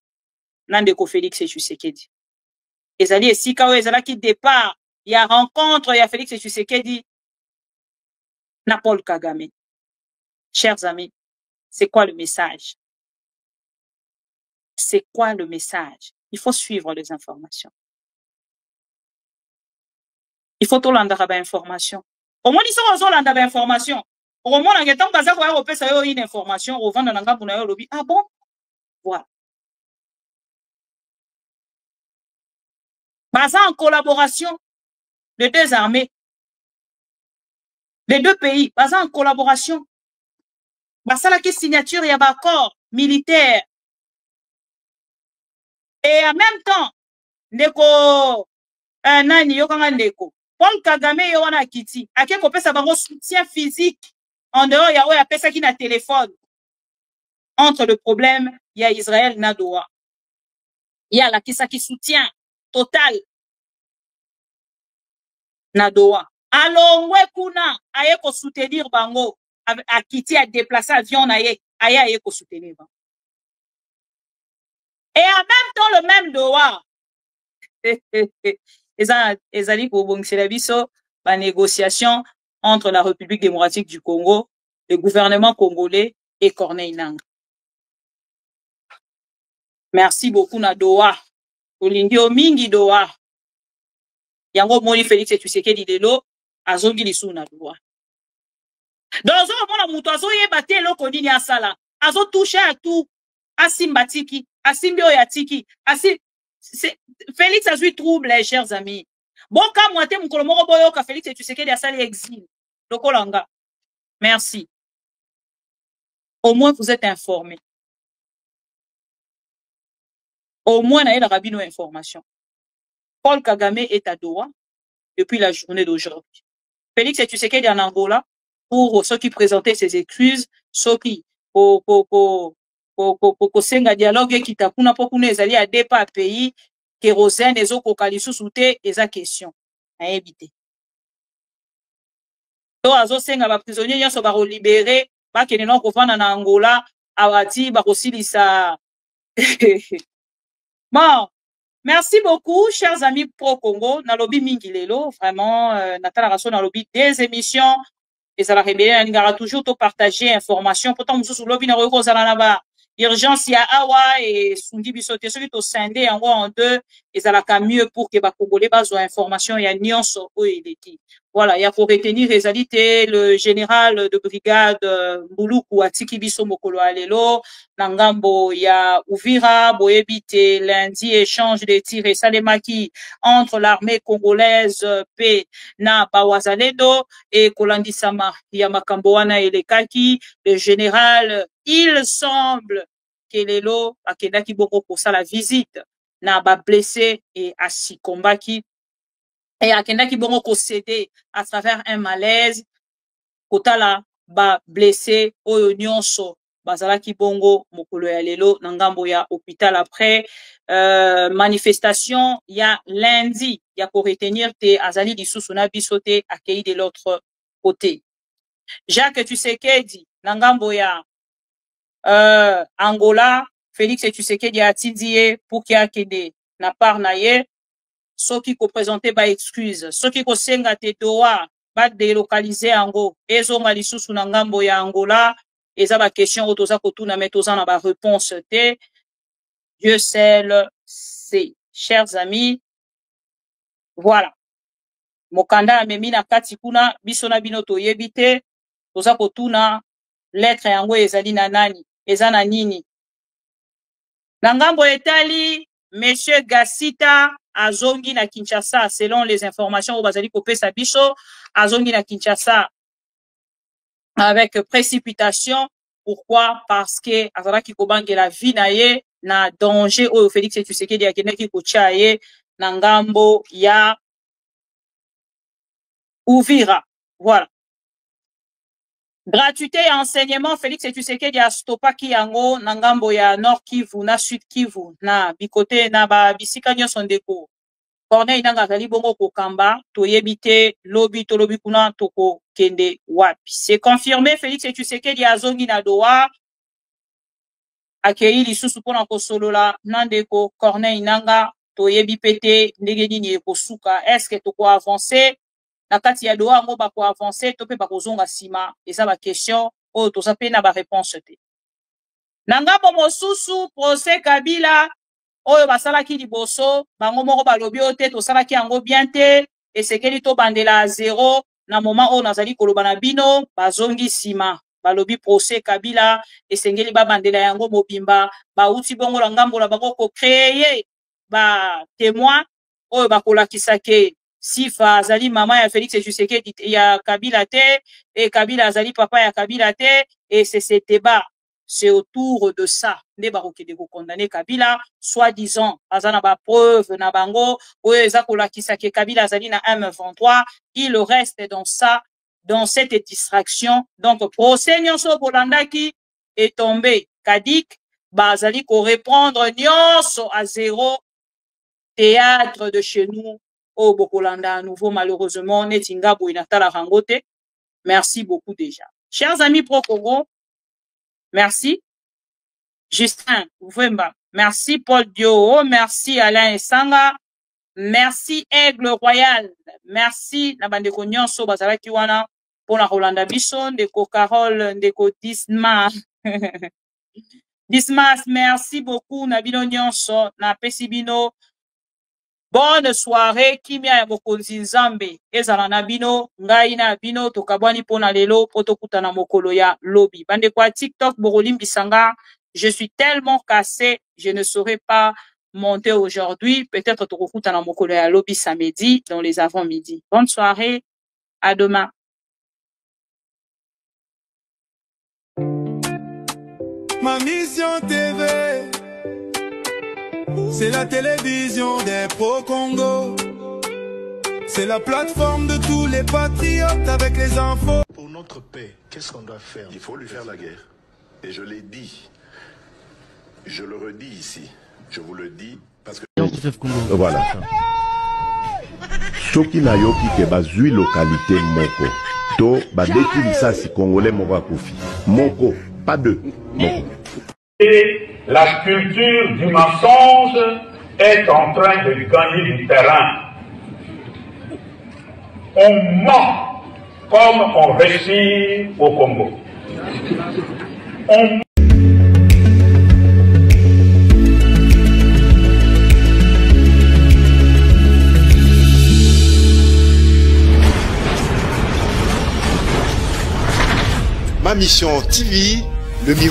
na ndeko Félix Tshisekedi. Ezali esika oyo ezalaki départ ya rencontre ya Félix Tshisekedi na Paul Kagame. Chers amis, c'est quoi le message? C'est quoi le message? Il faut suivre les informations. Il faut tout l'andara ba information. Au moins, ils sont aux l'andara ba information. Au moins, on a tant baza quoi au pesa yo une information au vendre nanga pour na yo lobby. Ah bon? Voilà. Baza en collaboration les deux armées. Les deux pays, baza en collaboration. Basala qui signature y a accord militaire. Et en même temps, ndeko nani yo kanga ndeko Paul Kagame yo wana kiti ake kopesa bango soutien physique en dehors ya oya pesa ki na téléphone entre le problème ya Israël na Doha ya la kisa ki soutien total na Doha alongwe kuna aye ko soutenir bango a kiti a déplacer avion na ye aye ko soutenir bango. Et en même temps le même Doha ezali kobongisela biso ba négociation entre la République démocratique du Congo, le gouvernement congolais et Corneille Nangaa. Merci beaucoup na Doha. Olingi o mingi Doha. Yango moni Félix Tshisekedi lelo azongi lisu na Doha. Dans un moment muto azoyeba te eloko nini asala. Azo toucher à tout. Asimbatiki, asimbi oyatiki, Félix a eu trouble, les chers amis. Bon, quand moi, t'es mon colombo boyo, ka Félix et tu sais qu'il y a ça l'exil. Lokolanga. Merci. Au moins, vous êtes informés. Au moins, il y a rabino information. Paul Kagame est à Doha depuis la journée d'aujourd'hui. Félix et tu sais qu'il y a en Angola pour ceux qui présentaient ses excuses, ceux qui, pour senga dialogue qui t'a kuna pour kuna ezali à départ pays kérosène ezo kokali susute eza question à éviter. To azo senga ba prisonniers nyoso ba libérer ba keneno ko fana na Angola awati ba kosilisa. Bon, merci beaucoup chers amis pro Congo na lobby mingi lelo vraiment natala raso na lobby des émissions et ça la rebelle ngara toujours to partager information pourtant mususu lobby na ko zala na ba urgence ya awa et sundi bisote soki to scindé en deux et ça la mieux pour que ba congolais bazwa information ya nyonso o eleki. Voilà, il y a pour retenir réalité le général de brigade Mbuluku atiki biso mokolo alelo nangambo ya Uvira boyebite lundi échange de tirs et salemaki entre l'armée congolaise pe na bawazalendo et kolandisama ya makambo wana elekaki le général il semble que lelo akendaki boko pour ça la visite na ba blessé et asikombaki et akendaki bongo ko céder à travers un malaise kotala ba blessé oyo nyonso bazalaki bongo mokolo ya lelo na ngambo ya hôpital après manifestation ya lundi ya ko retenir te azali lisusu na biso te accueilli de l'autre côté. Jacques Tshisekedi na ngambo ya Angola Félix Tshisekedi atindie pour qu'il akende na part na ye soki ko présenter ba excuse soki ko senga te Doha ba délocaliser ango ezonga lisusu na ngambo ya Angola eza ba question otoza kotuna metoza na ba réponse te. Dieu seul sait. Chers amis, voilà mokanda amemi na kati kuna biso na bino toyebi te toza kotuna lettre yango ezali na nani eza na nini na ngambo etali Monsieur Gassita azongi na Kinshasa selon les informations au bazali kopesa biso azongi na Kinshasa avec précipitation. Pourquoi? Parce que azalaki kobangela vie na ye na danger oyo Félix Tshisekedi akendaki kotia ye na ngambo ya Uvira. Voilà. Gratuité et enseignement, Félix et Tshisekedi a stoppé Kiango, Nangambo ya Nord Kivu, na Sud Kivu, na bikote na ba bisika nyonso ndeko. Corneille nanga zali bongo kokamba, toyebite lobi to lobi kuna toko kende wapi. C'est confirmé, Félix et Tshisekedi a zongi na doa, akei lisusu pona kosolola, nandeko Corneille nanga, toyebi pete, ndenge nini ekosuka, est-ce que toko avancer? Na kati ya doa ngo bako avancer to pe bako zonga sima eza ba question o to sape na ba réponse te nanga bo mosusu procès Kabila oyo basalaki liboso bango moko balobi ote to salaki yango bien te esekeli to bandela 0 na moment o nazali koloba na bino bazongi sima balobi procès Kabila esengeli ba bandela yango mobimba ba uti bongo la ngambo la bango ko créer ba témoin oyo bakolakisa ke Sifa azali mama ya Félix et Tshisekedi ya Kabila te et Kabila azali papa ya Kabila te et c'est ce débat c'est autour de ça nde bakokende ko condamner Kabila soi-disant azana ba preuve na bango oyo eza kolakisa ke Kabila azali na M23 il reste dans ça dans cette distraction donc procès nyonso bolandaki est tombé Kadik bazali ko répondre nyonso à 0 théâtre de chez nous au Bokolanda à nouveau, malheureusement, Netinga Bouinatala Rangote. Merci beaucoup déjà. Chers amis pro-Congo, merci. Justin Ouvemba, merci Paul Dio, merci Alain Essanga, merci Aigle Royal, merci Nabandeko Nyonso Bazalaki Wana, pour la Rolanda Bison, Ndeko Carole, Ndeko Dismas. Dismas, merci beaucoup Nabino Nyonso, na Pesibino. Bonne soirée, Kimia ya mokonzi Nzambe, ezala na bino, ngai na bino, tokabwani pona lelo, potokuta na mokolo ya lobby. Bande kwa TikTok, Borolim Bisanga, je suis tellement cassé, je ne saurais pas monter aujourd'hui, peut-être tokokuta na mokolo ya lobby samedi, dans les avant-midi. Bonne soirée, à demain. Ma mission TV, c'est la télévision des pro-Congo. C'est la plateforme de tous les patriotes avec les infos. Pour notre paix, qu'est-ce qu'on doit faire? Il faut lui faire la guerre. Et je l'ai dit. Je le redis ici. Je vous le dis parce que... Voilà. Soki na yoki ke bazui localité moko. To badeki lisasi congolais moko akufi. Moko, pas deux. Moko. Et la culture du mensonge est en train de gagner du terrain. On ment comme on réussit au Congo. On Ma mission TV, le